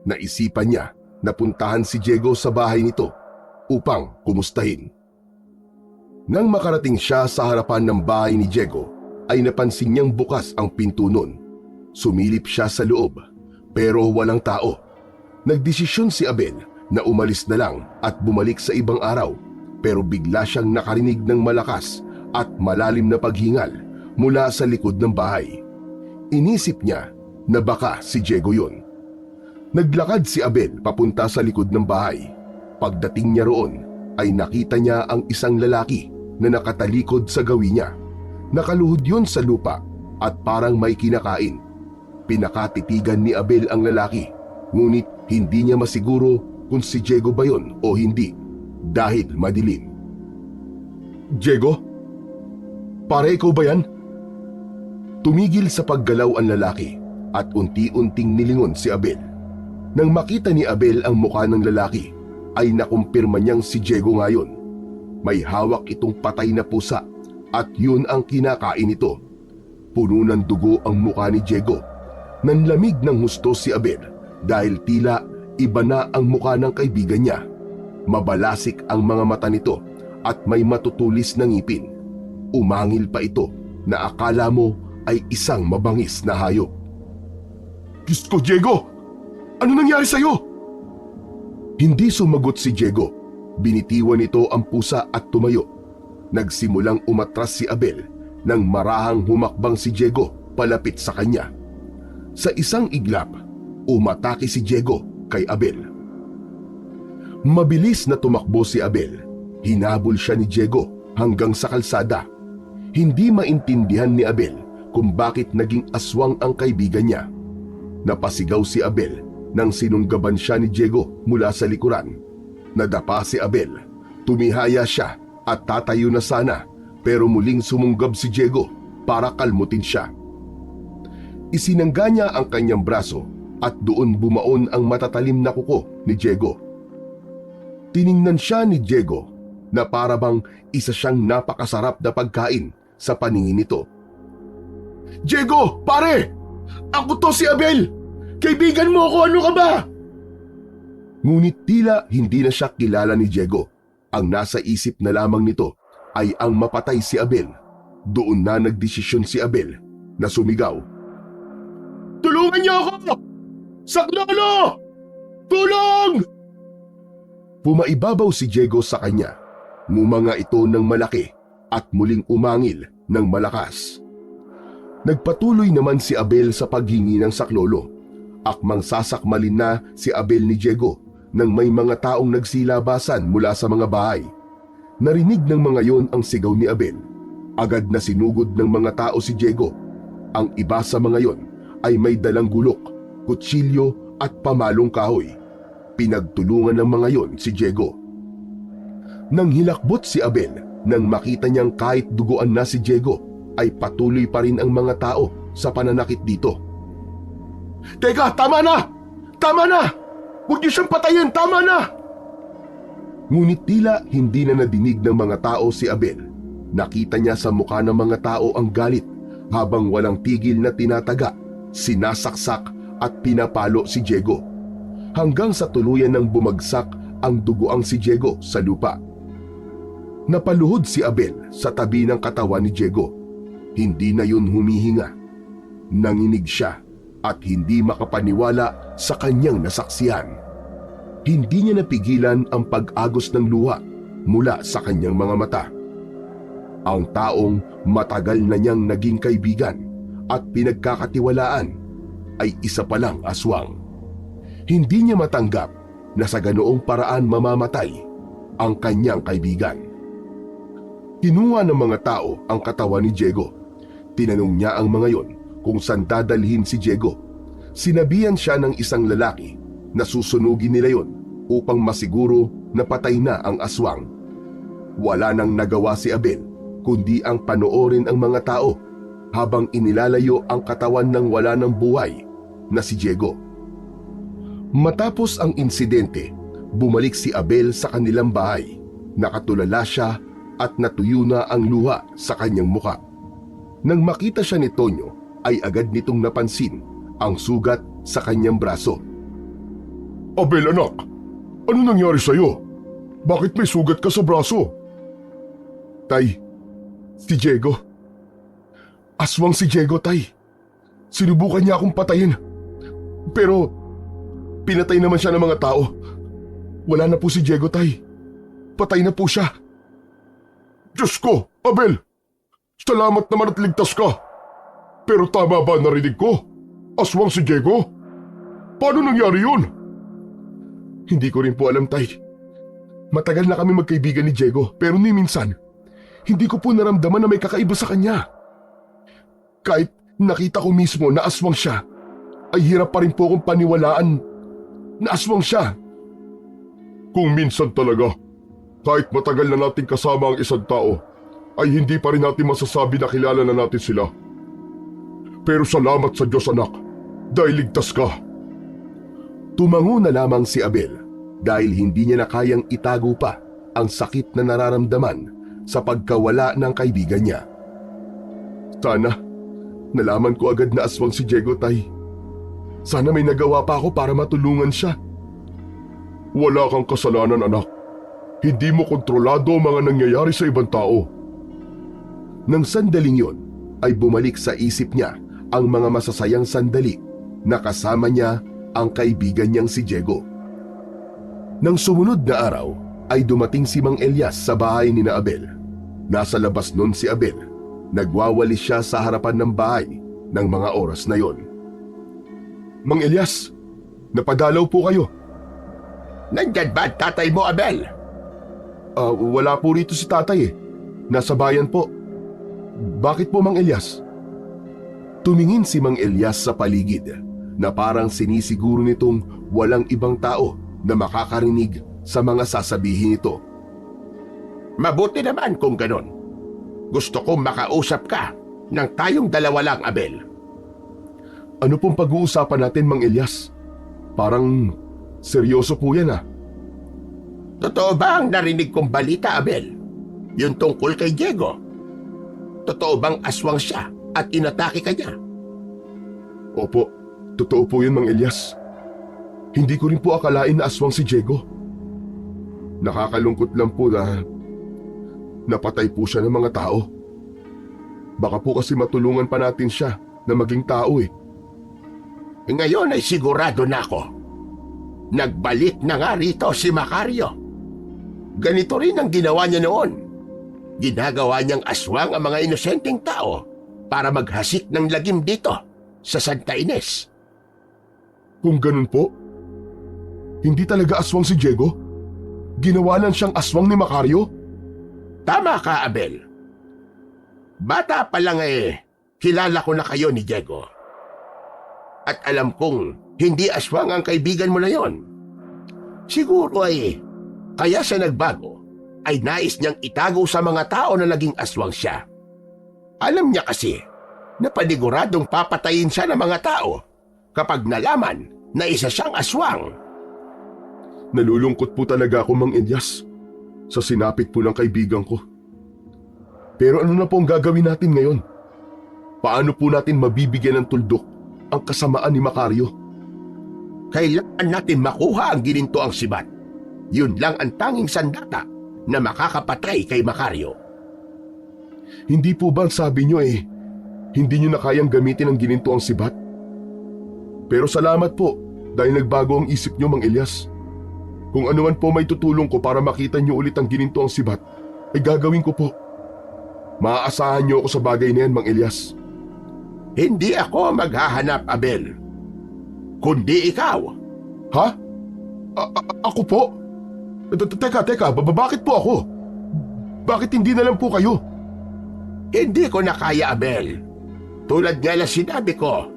Naisipan niya na puntahan si Diego sa bahay nito upang kumustahin. Nang makarating siya sa harapan ng bahay ni Diego, ay napansin niyang bukas ang pinto nun. Sumilip siya sa loob, pero walang tao. Nagdesisyon si Abel na umalis na lang at bumalik sa ibang araw, pero bigla siyang nakarinig ng malakas at malalim na paghingal mula sa likod ng bahay. Inisip niya na baka si Diego yun. Naglakad si Abel papunta sa likod ng bahay. Pagdating niya roon, ay nakita niya ang isang lalaki na nakatalikod sa gawi niya. Nakaluhod yun sa lupa at parang may kinakain. Pinakatitigan ni Abel ang lalaki, Ngunit hindi niya masiguro kung si Diego ba yon o hindi dahil madilim. Diego? Pare, ikaw ba yan? Tumigil sa paggalaw ang lalaki at unti-unting nilingon si Abel. Nang makita ni Abel ang mukha ng lalaki, ay nakumpirma niyang si Diego ngayon. May hawak itong patay na pusa at yun ang kinakain nito. Puno ng dugo ang mukha ni Diego. Nanlamig ng husto si Abel dahil tila iba na ang mukha ng kaibigan niya. Mabalasik ang mga mata nito at may matutulis na ngipin. Umangil pa ito na akala mo ay isang mabangis na hayop. Diyos ko, Diego! Ano nangyari sa'yo? Hindi sumagot si Diego. Binitiwan nito ang pusa at tumayo. Nagsimulang umatras si Abel nang marahang humakbang si Diego palapit sa kanya. Sa isang iglap, umatake si Diego kay Abel. Mabilis na tumakbo si Abel. Hinabol siya ni Diego hanggang sa kalsada. Hindi maintindihan ni Abel kung bakit naging aswang ang kaibigan niya. Napasigaw si Abel nang sinunggaban siya ni Diego mula sa likuran. Nadapa si Abel. Tumihaya siya at tatayo na sana, pero muling sumunggab si Diego para kalmutin siya. Isinangga niya ang kanyang braso at doon bumaon ang matatalim na kuko ni Diego. Tiningnan siya ni Diego na para bang isa siyang napakasarap na pagkain sa paningin nito. Diego! Pare! Ako to si Abel! Kaibigan mo ako, ano ka ba? Ngunit tila hindi na siya kilala ni Diego. Ang nasa isip na lamang nito ay ang mapatay si Abel. Doon na nagdesisyon si Abel na sumigaw. Tulungan niyo ako! Saklolo! Tulong! Pumaibabaw si Diego sa kanya. Ngumanga ito ng malaki at muling umangil ng malakas. Nagpatuloy naman si Abel sa paghingi ng saklolo. Akmang sasakmalin na si Abel ni Diego nang may mga taong nagsilabasan mula sa mga bahay. Narinig ng mga yon ang sigaw ni Abel. Agad na sinugod ng mga tao si Diego. Ang iba sa mga yon ay may dalang gulok, kutsilyo at pamalong kahoy. Pinagtulungan ng mga yon si Diego. Nang hilakbot si Abel, nang makita niyang kahit duguan na si Diego, ay patuloy pa rin ang mga tao sa pananakit dito. Teka, tama na! Tama na! Huwag niyo siyang patayin, tama na! Ngunit tila hindi na nadinig ng mga tao si Abel. Nakita niya sa mukha ng mga tao ang galit habang walang tigil na tinataga, sinasaksak at pinapalo si Diego. Hanggang sa tuluyan ng bumagsak ang duguang si Diego sa lupa. Napaluhod si Abel sa tabi ng katawan ni Diego. Hindi na yun humihinga. Nanginig siya at hindi makapaniwala sa kanyang nasaksihan. Hindi niya napigilan ang pag-agos ng luha mula sa kanyang mga mata. Ang taong matagal na niyang naging kaibigan at pinagkakatiwalaan ay isa palang aswang. Hindi niya matanggap na sa ganoong paraan mamamatay ang kanyang kaibigan. Kinuha ng mga tao ang katawan ni Diego. Tinanong niya ang mga yon kung saan dadalhin si Diego. Sinabihan siya ng isang lalaki na susunugin nila yon upang masiguro na patay na ang aswang. Wala nang nagawa si Abel kundi ang panoorin ang mga tao habang inilalayo ang katawan ng wala ng buhay na si Diego. Matapos ang insidente, bumalik si Abel sa kanilang bahay. Nakatulala siya at natuyo na ang luha sa kanyang muka. Nang makita siya ni Tonyo, ay agad nitong napansin ang sugat sa kanyang braso. Abel anak, ano nangyari sa'yo? Bakit may sugat ka sa braso? Tay, si Diego. Aswang si Diego, tay. Sinubukan niya akong patayin. Pero, pinatay naman siya ng mga tao. Wala na po si Diego, tay. Patay na po siya. Diyos ko, Abel! Salamat naman at ligtas ka. Pero tama ba narinig ko? Aswang si Diego? Paano nangyari yun? Hindi ko rin po alam, tay. Matagal na kami magkaibigan ni Diego, pero ni minsan, hindi ko po naramdaman na may kakaiba sa kanya. Kahit nakita ko mismo na aswang siya, ay hirap pa rin po akong paniwalaan na aswang siya. Kung minsan talaga, kahit matagal na nating kasama ang isang tao, ay hindi pa rin natin masasabi na kilala na natin sila. Pero salamat sa Diyos, anak, dahil ligtas ka. Tumango na lamang si Abel dahil hindi niya na kayang itago pa ang sakit na nararamdaman sa pagkawala ng kaibigan niya. Sana, nalaman ko agad na aswang si Diego, tay. Sana may nagawa pa ako para matulungan siya. Wala kang kasalanan, anak. Hindi mo kontrolado ang mga nangyayari sa ibang tao. Nang sandaling yon, ay bumalik sa isip niya ang mga masasayang sandali na kasama niya ang kaibigan niyang si Diego. Nang sumunod na araw, ay dumating si Mang Elias sa bahay ni na Abel. Nasa labas nun si Abel. Nagwawalis siya sa harapan ng bahay ng mga oras na yon. Mang Elias, napadalaw po kayo. Nandyan ba ang tatay mo, Abel? Wala po rito si tatay eh. Nasa bayan po. Bakit po, Mang Elias? Tumingin si Mang Elias sa paligid na parang sinisiguro nitong walang ibang tao na makakarinig sa mga sasabihin nito. Mabuti naman kung ganon. Gusto kong makausap ka ng tayong dalawa lang, Abel. Ano pong pag-uusapan natin, Mang Elias? Parang seryoso po yan ah. Totoo ba ang narinig kong balita, Abel? Yung tungkol kay Diego? Totoo bang aswang siya at inatake ka niya? Opo, totoo po yun, Mang Elias. Hindi ko rin po akalain na aswang si Diego. Nakakalungkot lang po na napatay po siya ng mga tao. Baka po kasi matulungan pa natin siya na maging tao eh. Ngayon ay sigurado na ako. Nagbalik na nga rito si Macario. Ganito rin ang ginawa niya noon. Ginagawa niyang aswang ang mga inosenteng tao para maghasik ng lagim dito sa Santa Ines. Kung ganun po, hindi talaga aswang si Diego? Ginawa lang siyang aswang ni Macario? Tama ka, Abel. Bata pa lang kilala ko na kayo ni Diego. At alam kong hindi aswang ang kaibigan mo na yon. Siguro kaya siya nagbago ay nais niyang itago sa mga tao na naging aswang siya. Alam niya kasi na paniguradong papatayin siya ng mga tao kapag nalaman na isa siyang aswang. Nalulungkot po talaga ako, Mang Elias, sa sinapit po ng kaibigan ko. Pero ano na po ang gagawin natin ngayon? Paano po natin mabibigyan ng tuldok ang kasamaan ni Macario? Kailangan natin makuha ang ginintoang sibat. Yun lang ang tanging sandata na makakapatay kay Macario. Hindi po ba sabi niyo hindi niyo na kayang gamitin ang ginintoang sibat? Pero salamat po dahil nagbago ang isip niyo, Mang Elias. Kung ano man po may tutulong ko para makita niyo ulit ang ginintoang sibat, ay gagawin ko po. Maaasahan niyo ako sa bagay na yan, Mang Elias. Hindi ako maghahanap, Abel. Kundi ikaw. Ha? Ako po? Teka, bakit po ako? Bakit hindi na lang po kayo? Hindi ko na kaya, Abel. Tulad nga na sinabi ko,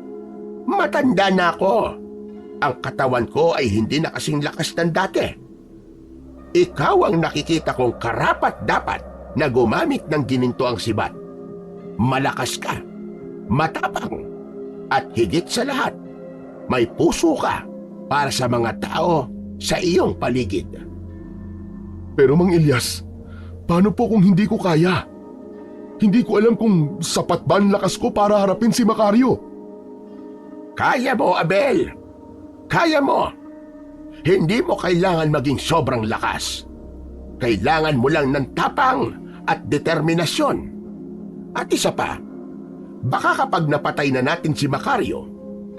matanda na ako. Ang katawan ko ay hindi na kasing lakas ng dati. Ikaw ang nakikita kong karapat-dapat na gumamit ng ginintoang sibat. Malakas ka, matapang, at higit sa lahat, may puso ka para sa mga tao sa iyong paligid. Pero Mang Elias, paano po kung hindi ko kaya? Hindi ko alam kung sapat ba ang lakas ko para harapin si Macario. Kaya mo, Abel. Kaya mo. Hindi mo kailangan maging sobrang lakas. Kailangan mo lang ng tapang at determinasyon. At isa pa, baka kapag napatay na natin si Macario,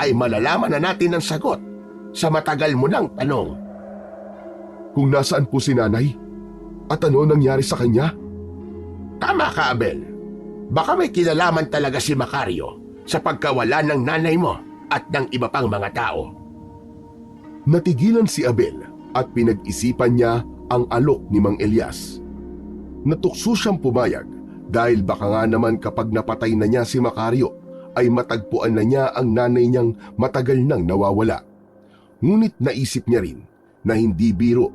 ay malalaman na natin ang sagot sa matagal mo ng tanong. Kung nasaan po si nanay? At ano nangyari sa kanya? Tama ka, Abel. Baka may kinalaman talaga si Macario sa pagkawala ng nanay mo at ng iba pang mga tao. Natigilan si Abel at pinag-isipan niya ang alok ni Mang Elias. Natukso siyang pumayag dahil baka nga naman kapag napatay na niya si Macario ay matagpuan na niya ang nanay niyang matagal nang nawawala. Ngunit naisip niya rin na hindi biro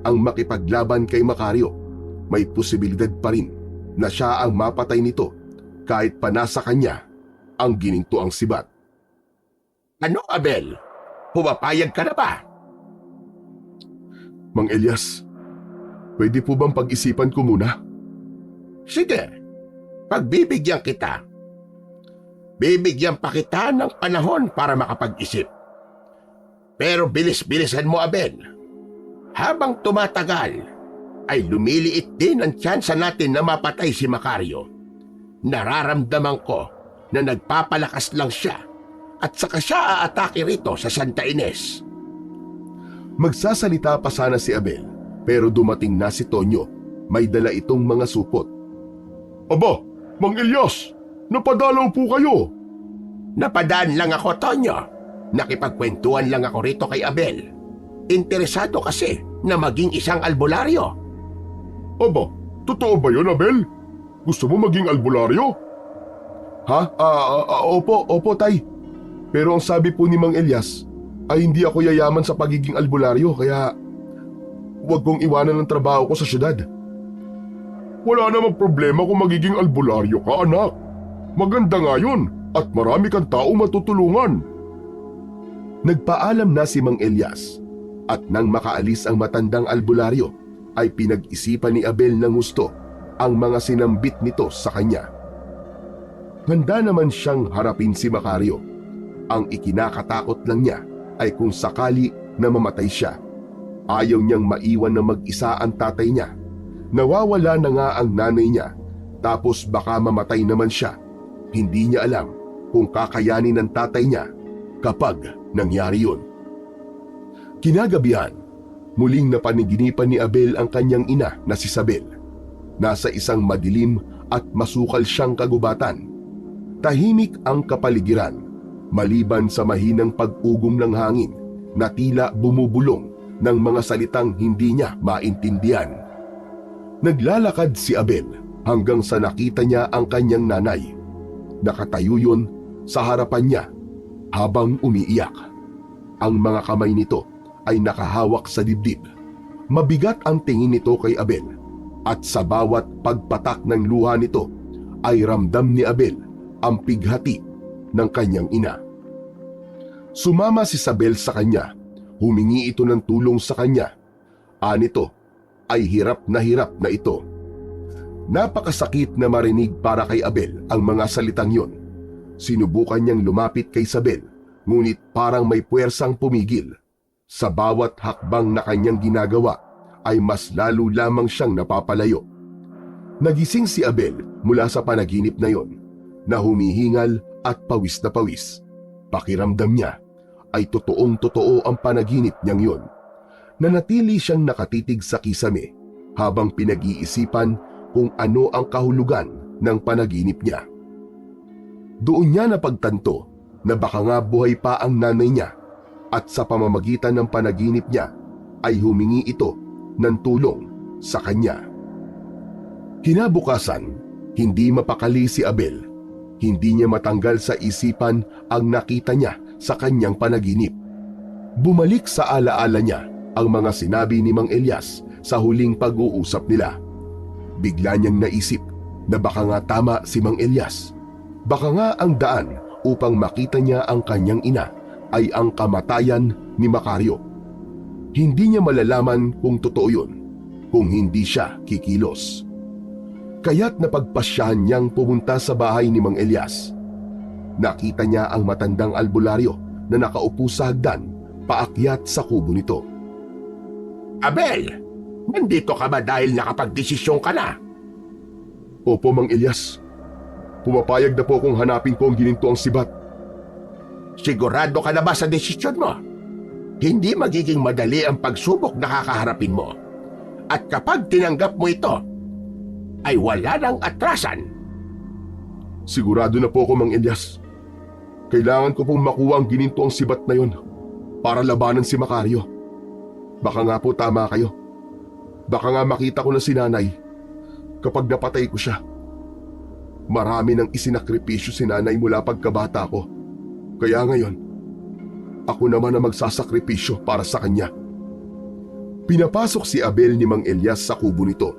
ang makipaglaban kay Macario. May posibilidad pa rin na siya ang mapatay nito kahit pa nasa kanya ang ginintuang sibat. Ano, Abel? Pumapayag ka na ba? Mang Elias, pwede po bang pag-isipan ko muna? Sige, pagbibigyan kita. Bibigyan pa kita ng panahon para makapag-isip. Pero bilis-bilisan mo, Abel. Habang tumatagal, ay lumiliit din ang tsansa natin na mapatay si Macario. Nararamdaman ko na nagpapalakas lang siya at saka siya aatake rito sa Santa Ines. Magsasalita pa sana si Abel, pero dumating na si Tonyo. May dala itong mga supot. Aba, Mang Elias, napadalaw po kayo. Napadaan lang ako, Tonyo. Nakipagkwentuhan lang ako rito kay Abel. Interesado kasi na maging isang albularyo. Aba, totoo ba yun, Abel? Gusto mo maging albularyo? Ha? Opo, tay. Pero ang sabi po ni Mang Elias ay hindi ako yayaman sa pagiging albularyo, kaya huwag kong iwanan ang trabaho ko sa syudad. Wala namang problema kung magiging albularyo ka, anak. Maganda nga yun at marami kang tao matutulungan. Nagpaalam na si Mang Elias at nang makaalis ang matandang albularyo ay pinag-isipan ni Abel ng gusto ang mga sinambit nito sa kanya. Handa naman siyang harapin si Macario. Ang ikinakatakot lang niya ay kung sakali na mamatay siya. Ayaw niyang maiwan na mag-isa ang tatay niya. Nawawala na nga ang nanay niya, tapos baka mamatay naman siya. Hindi niya alam kung kakayanin ng tatay niya kapag nangyari yun. Kinagabihan, muling napaniginipan ni Abel ang kanyang ina na si Sabel. Nasa isang madilim at masukal siyang kagubatan. Tahimik ang kapaligiran, maliban sa mahinang pag-ugong ng hangin na tila bumubulong ng mga salitang hindi niya maintindihan. Naglalakad si Abel hanggang sa nakita niya ang kanyang nanay. Nakatayo yun sa harapan niya habang umiiyak. Ang mga kamay nito ay nakahawak sa dibdib. Mabigat ang tingin nito kay Abel at sa bawat pagpatak ng luha nito ay ramdam ni Abel ang pighati ng kanyang ina. Sumama si Sabel sa kanya, humingi ito ng tulong sa kanya. Anito ay hirap na ito. Napakasakit na marinig para kay Abel ang mga salitang yon. Sinubukan niyang lumapit kay Sabel, ngunit parang may puwersang pumigil. Sa bawat hakbang na kanyang ginagawa ay mas lalo lamang siyang napapalayo. Nagising si Abel mula sa panaginip na yon, na humihingal at pawis na pawis. Pakiramdam niya ay totoong-totoo ang panaginip niyang yon. Nanatili siyang nakatitig sa kisame habang pinag-iisipan kung ano ang kahulugan ng panaginip niya. Doon niya napagtanto na baka nga buhay pa ang nanay niya at sa pamamagitan ng panaginip niya ay humingi ito ng tulong sa kanya. Kinabukasan, hindi mapakali si Abel. Hindi niya matanggal sa isipan ang nakita niya sa kanyang panaginip. Bumalik sa alaala niya ang mga sinabi ni Mang Elias sa huling pag-uusap nila. Bigla niyang naisip na baka nga tama si Mang Elias. Baka nga ang daan upang makita niya ang kanyang ina ay ang kamatayan ni Macario. Hindi niya malalaman kung totoo yun, kung hindi siya kikilos. Kaya't napagpasyahan niyang pumunta sa bahay ni Mang Elias. Nakita niya ang matandang albularyo na nakaupo sa hagdan, paakyat sa kubo nito. Abel, nandito ka ba dahil nakapagdesisyon ka na? Opo, Mang Elias. Pumapayag na po akong hanapin ko ang ginintuang sibat. Sigurado ka na ba sa desisyon mo? Hindi magiging madali ang pagsubok na kakaharapin mo. At kapag tinanggap mo ito, ay wala nang atrasan. Sigurado na po ako, Mang Elias. Kailangan ko pong makuha ang ginintuang sibat na yon para labanan si Macario. Baka nga po tama kayo. Baka nga makita ko na si nanay kapag napatay ko siya. Marami nang isinakripisyo si nanay mula pagkabata ko. Kaya ngayon, ako naman ang magsasakripisyo para sa kanya. Pinapasok si Abel ni Mang Elias sa kubo nito.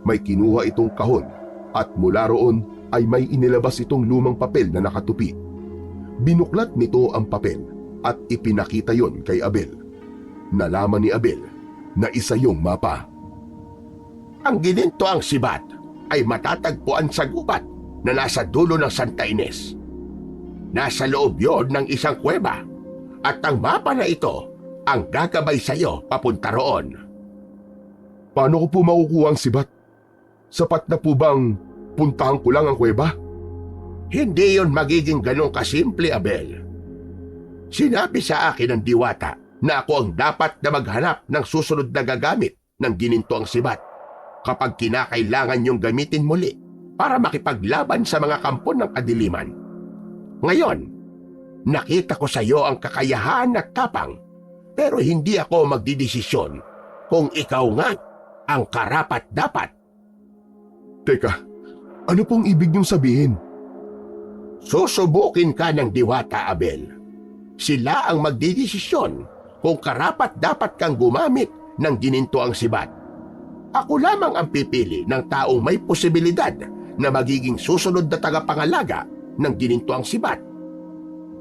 May kinuha itong kahon at mula roon ay may inilabas itong lumang papel na nakatupi. Binuklat nito ang papel at ipinakita yon kay Abel. Nalaman ni Abel na isa yung mapa. Ang ginintoang sibat ay matatagpuan sa gubat na nasa dulo ng Santa Ines. Nasa loob yon ng isang kuweba at ang mapa na ito ang gagabay sa iyo papunta roon. Paano ko po makukuha ang sibat? Sapat na po bang puntahan ko lang ang kuweba? Hindi yon magiging ganong kasimple, Abel. Sinabi sa akin ng diwata na ako ang dapat na maghanap ng susunod na gagamit ng ginintoang sibat kapag kinakailangan niyong gamitin muli para makipaglaban sa mga kampo ng kadiliman. Ngayon, nakita ko sa iyo ang kakayahan at tapang, pero hindi ako magdidesisyon kung ikaw nga ang karapat-dapat. Teka, ano pong ibig niyong sabihin? Susubukin ka ng diwata, Abel. Sila ang magdidesisyon kung karapat-dapat kang gumamit ng ginintoang sibat. Ako lamang ang pipili ng taong may posibilidad na magiging susunod na tagapangalaga ng ginintoang sibat.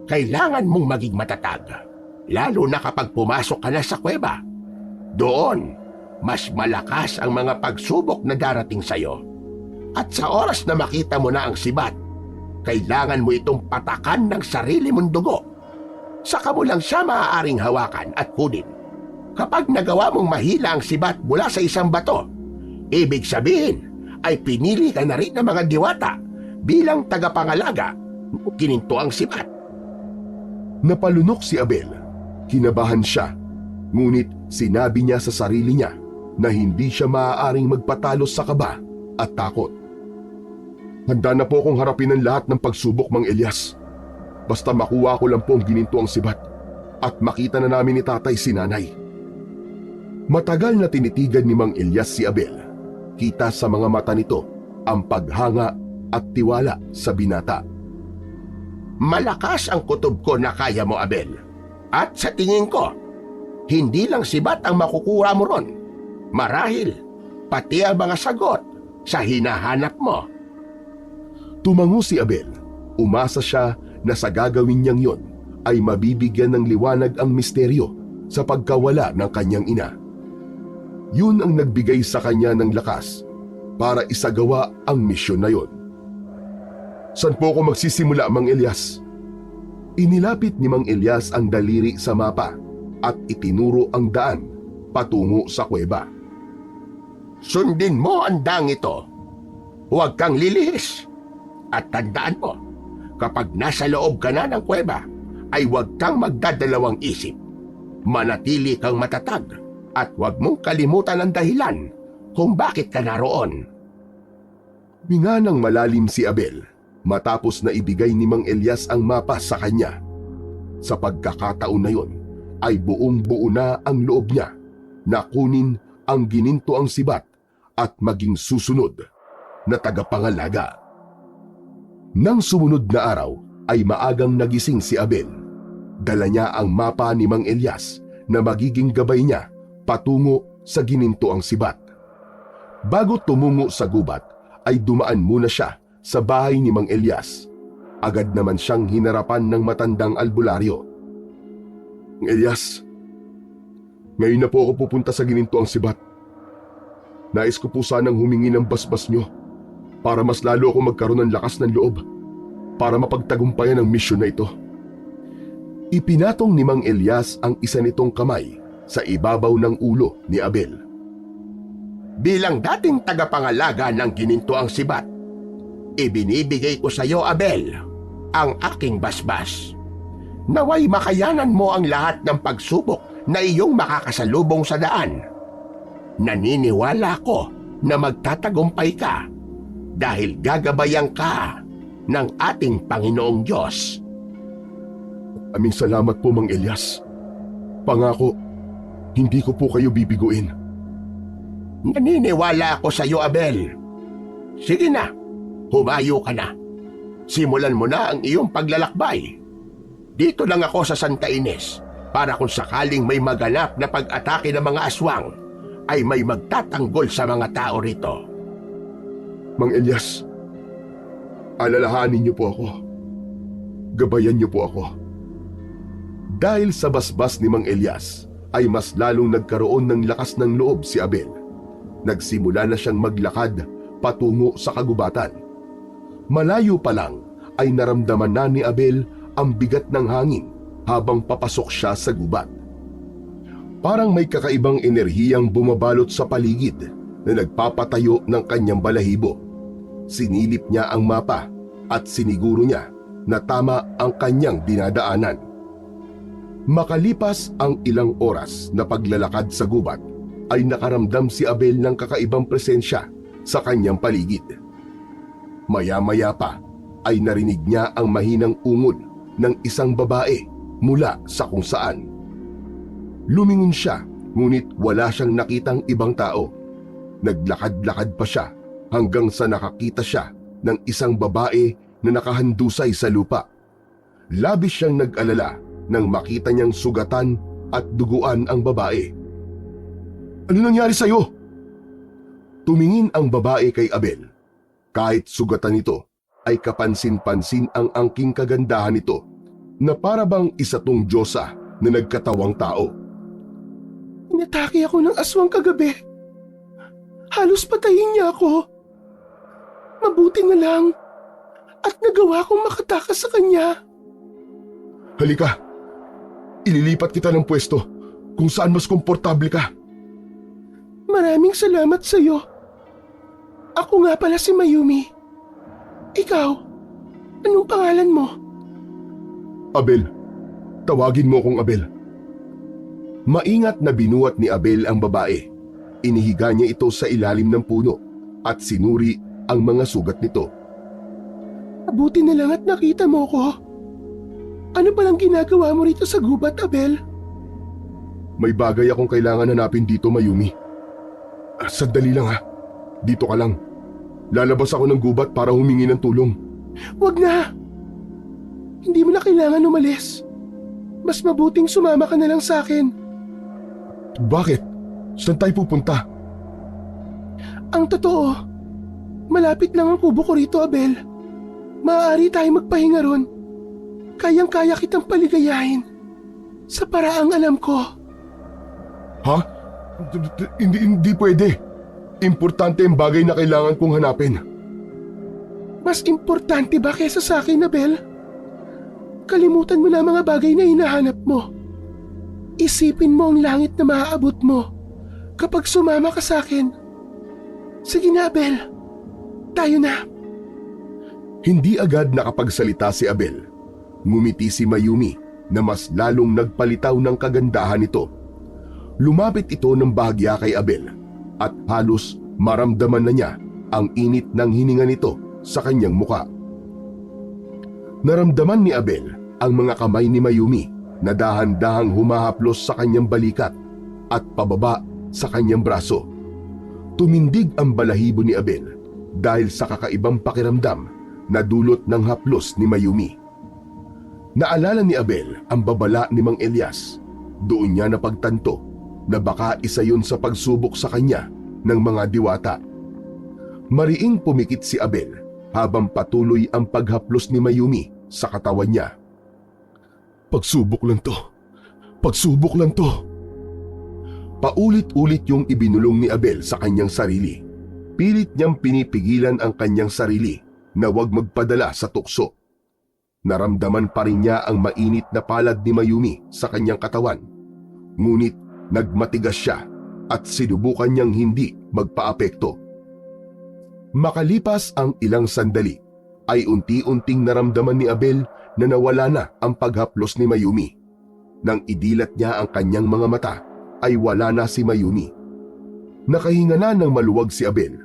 Kailangan mong maging matatag, lalo na kapag pumasok ka na sa kuweba. Doon, mas malakas ang mga pagsubok na darating sa'yo. At sa oras na makita mo na ang sibat, kailangan mo itong patakan ng sarili mong dugo. Saka mo lang siya maaaring hawakan at kunin. Kapag nagawa mong mahila ang sibat mula sa isang bato, ibig sabihin ay pinili ka na rin ng mga diwata bilang tagapangalaga ng ginintoang sibat. Napalunok si Abel. Kinabahan siya. Ngunit sinabi niya sa sarili niya na hindi siya maaaring magpatalo sa kaba at takot. Handa na po akong harapin ang lahat ng pagsubok, Mang Elias. Basta makuha ko lang po ang ginintoang sibat at makita na namin ni tatay si nanay. Matagal na tinitigan ni Mang Elias si Abel. Kita sa mga mata nito ang paghanga at tiwala sa binata. Malakas ang kutob ko na kaya mo, Abel. At sa tingin ko, hindi lang sibat ang makukuha mo ron. Marahil, pati ang mga sagot sa hinahanap mo. Tumango si Abel. Umasa siya na sa gagawin niyang yon ay mabibigyan ng liwanag ang misteryo sa pagkawala ng kanyang ina. Yun ang nagbigay sa kanya ng lakas para isagawa ang misyon na yon. Saan po ako magsisimula, Mang Elias? Inilapit ni Mang Elias ang daliri sa mapa at itinuro ang daan patungo sa kuweba. Sundin mo ang daang ito. Huwag kang lilihis. At tandaan mo, kapag nasa loob ka na ng kuweba, ay huwag kang magdadalawang isip. Manatili kang matatag at huwag mong kalimutan ang dahilan kung bakit ka naroon. Minga ng malalim si Abel matapos na ibigay ni Mang Elias ang mapa sa kanya. Sa pagkakataon na yon ay buong-buo na ang loob niya na kunin ang ginintoang sibat at maging susunod na tagapangalaga. Nang sumunod na araw ay maagang nagising si Abel. Dala niya ang mapa ni Mang Elias na magiging gabay niya patungo sa ginintoang sibat. Bago tumungo sa gubat ay dumaan muna siya sa bahay ni Mang Elias. Agad naman siyang hinarapan ng matandang albularyo. Mang Elias, ngayon na po ako pupunta sa ginintoang sibat. Nais ko po sanang humingi ng basbas niyo para mas lalo ako magkaroon ng lakas ng loob para mapagtagumpayan ang misyon na ito. Ipinatong ni Mang Elias ang isa nitong kamay sa ibabaw ng ulo ni Abel. Bilang dating tagapangalaga ng ginintoang sibat, ibinibigay ko sa iyo, Abel, ang aking basbas. Naway makayanan mo ang lahat ng pagsubok na iyong makakasalubong sa daan. Naniniwala ko na magtatagumpay ka dahil gagabayan ka ng ating Panginoong Diyos. Aming salamat po, Mang Elias. Pangako, hindi ko po kayo bibiguin. Naniniwala ako sa iyo, Abel. Sige na, humayo ka na. Simulan mo na ang iyong paglalakbay. Dito lang ako sa Santa Ines para kung sakaling may maganap na pag-atake ng mga aswang, ay may magtatanggol sa mga tao rito. Mang Elias, alalahanin niyo po ako. Gabayan niyo po ako. Dahil sa basbas ni Mang Elias, ay mas lalong nagkaroon ng lakas ng loob si Abel. Nagsimula na siyang maglakad patungo sa kagubatan. Malayo pa lang ay naramdaman na ni Abel ang bigat ng hangin habang papasok siya sa gubat. Parang may kakaibang enerhiyang bumabalot sa paligid na nagpapatayo ng kanyang balahibo. Sinilip niya ang mapa at siniguro niya na tama ang kanyang dinadaanan. Makalipas ang ilang oras na paglalakad sa gubat, ay nakaramdam si Abel ng kakaibang presensya sa kanyang paligid. Maya-maya pa ay narinig niya ang mahinang ungol ng isang babae mula sa kung saan. Lumingon siya, ngunit wala siyang nakitang ibang tao. Naglakad-lakad pa siya hanggang sa nakakita siya ng isang babae na nakahandusay sa lupa. Labis siyang nag-alala nang makita niyang sugatan at duguan ang babae. Ano nangyari sa'yo? Tumingin ang babae kay Abel. Kahit sugatan nito, ay kapansin-pansin ang angking kagandahan nito na para bang isa tong diyosa na nagkatawang tao. Inatake ako ng aswang kagabi. Halos patayin niya ako. Mabuti na lang at nagawa kong makatakas sa kanya. Halika, ililipat kita ng pwesto kung saan mas komportable ka. Maraming salamat sa iyo. Ako nga pala si Mayumi. Ikaw, anong pangalan mo? Abel, tawagin mo akong Abel. Maingat na binuhat ni Abel ang babae. Inihiga niya ito sa ilalim ng puno at sinuri ang mga sugat nito. Mabuti na lang at nakita mo ko. Ano palang ginagawa mo rito sa gubat, Abel? May bagay akong kailangan hanapin dito, Mayumi. Sandali lang ha. Dito ka lang. Lalabas ako ng gubat para humingi ng tulong. Wag na! Hindi mo na kailangan umalis. Mas mabuting sumama ka na lang sa akin. Bakit? Saan tayo pupunta? Ang totoo, malapit lang ang kubo ko rito, Abel. Maaari tayo magpahinga ron. Kayang-kaya kitang paligayahin sa paraang alam ko. Ha? Hindi pwede. Importante ang bagay na kailangan kong hanapin. Mas importante ba kesa sa akin, Abel? Kalimutan mo na mga bagay na hinahanap mo. Isipin mo ang langit na maaabot mo kapag sumama ka sa akin. Sige na, Abel. Tayo na. Hindi agad nakapagsalita si Abel. Ngumiti si Mayumi na mas lalong nagpalitaw ng kagandahan nito. Lumapit ito ng bahagya kay Abel at halos maramdaman na niya ang init ng hininga nito sa kanyang muka. Naramdaman ni Abel ang mga kamay ni Mayumi na dahan-dahang humahaplos sa kanyang balikat at pababa sa kanyang braso. Tumindig ang balahibo ni Abel dahil sa kakaibang pakiramdam na dulot ng haplos ni Mayumi. Naalala ni Abel ang babala ni Mang Elias. Doon niya napagtanto na baka isa yun sa pagsubok sa kanya ng mga diwata. Mariing pumikit si Abel habang patuloy ang paghaplos ni Mayumi sa katawan niya. Pagsubok lang to. Pagsubok lang to. Paulit-ulit yung ibinulong ni Abel sa kanyang sarili. Pilit niyang pinipigilan ang kanyang sarili na huwag magpadala sa tukso. Naramdaman pa rin niya ang mainit na palad ni Mayumi sa kanyang katawan. Ngunit nagmatigas siya at sinubukan niyang hindi magpaapekto. Makalipas ang ilang sandali, ay unti-unting naramdaman ni Abel na nawala na ang paghaplos ni Mayumi. Nang idilat niya ang kanyang mga mata, ay wala na si Mayumi. Nakahinga na ng maluwag si Abel.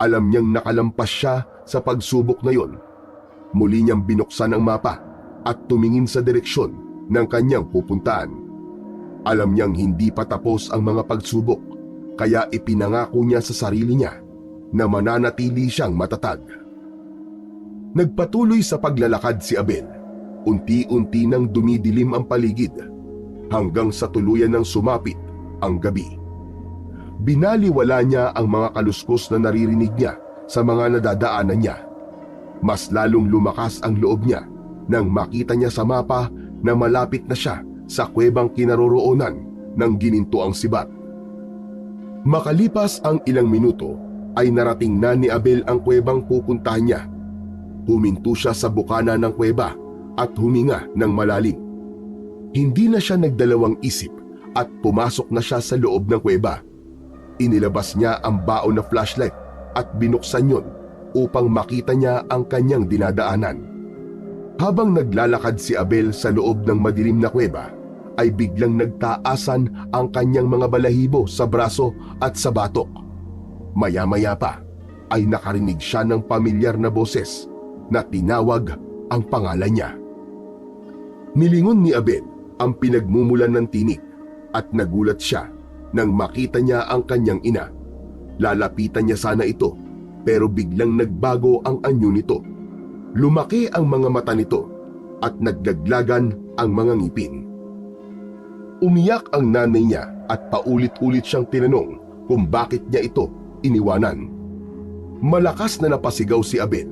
Alam niyang nakalampas siya sa pagsubok na yon. Muli niyang binuksan ang mapa at tumingin sa direksyon ng kanyang pupuntahan. Alam niyang hindi pa tapos ang mga pagsubok, kaya ipinangako niya sa sarili niya na mananatili siyang matatag. Nagpatuloy sa paglalakad si Abel. Unti-unti nang dumidilim ang paligid. hanggang sa tuluyan ng sumapit ang gabi. Binaliwala niya ang mga kaluskos na naririnig niya sa mga nadadaanan niya. Mas lalong lumakas ang loob niya nang makita niya sa mapa na malapit na siya sa kuwebang kinaroroonan ng ginintuang sibat. Makalipas ang ilang minuto ay narating na ni Abel ang kuwebang pupuntahan niya. Huminto siya sa bukana ng kuweba at huminga ng malalim. Hindi na siya nagdalawang isip at pumasok na siya sa loob ng kuweba. Inilabas niya ang baon na flashlight at binuksan yun upang makita niya ang kanyang dinadaanan. Habang naglalakad si Abel sa loob ng madilim na kuweba, ay biglang nagtaasan ang kanyang mga balahibo sa braso at sa batok. Maya-maya pa ay nakarinig siya ng pamilyar na boses na tinawag ang pangalan niya. Nilingon ni Abel ang pinagmumulan ng tinig at nagulat siya nang makita niya ang kanyang ina. Lalapitan niya sana ito pero biglang nagbago ang anyo nito. Lumaki ang mga mata nito at nagdaglagan ang mga ngipin. Umiyak ang nanay niya at paulit-ulit siyang tinanong kung bakit niya ito iniwanan. Malakas na napasigaw si Abel.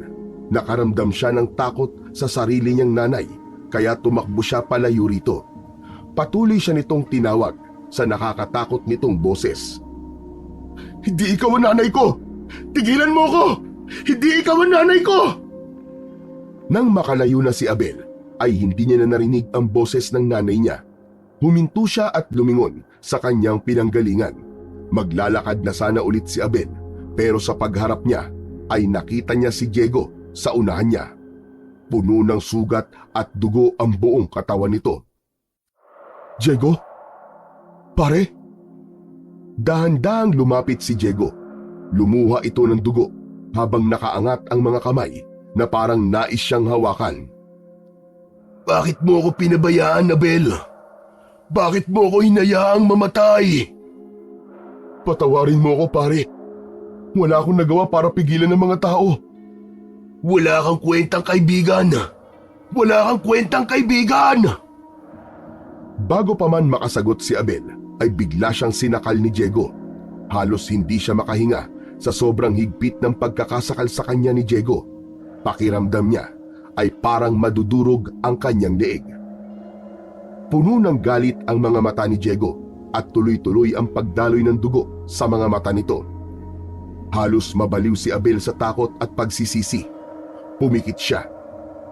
Nakaramdam siya ng takot sa sarili niyang nanay kaya tumakbo siya palayo rito. Patuloy siya nitong tinawag sa nakakatakot nitong boses. "Hindi ikaw ang nanay ko! Tigilan mo ko! Hindi ikaw ang nanay ko!" Nang makalayo na si Abel, ay hindi niya na narinig ang boses ng nanay niya. Huminto siya at lumingon sa kanyang pinanggalingan. Maglalakad na sana ulit si Abel, pero sa pagharap niya ay nakita niya si Diego sa unahan niya. Puno ng sugat at dugo ang buong katawan nito. "Diego? Pare?" Dahan-dahang lumapit si Diego. Lumuha ito ng dugo habang nakaangat ang mga kamay na parang nais siyang hawakan. Bakit mo ako pinabayaan, Abel? Bakit mo ako hinayaang mamatay? "Patawarin mo ako, pare. Wala akong nagawa para pigilan ng mga tao." Wala kang kwentang kaibigan. Wala kang kwentang kaibigan! Bago pa man makasagot si Abel, ay bigla siyang sinakal ni Diego. Halos hindi siya makahinga sa sobrang higpit ng pagkakasakal sa kanya ni Diego. Pakiramdam niya ay parang madudurog ang kanyang leeg. Puno ng galit ang mga mata ni Diego at tuloy-tuloy ang pagdaloy ng dugo sa mga mata nito. Halos mabaliw si Abel sa takot at pagsisisi. Pumikit siya.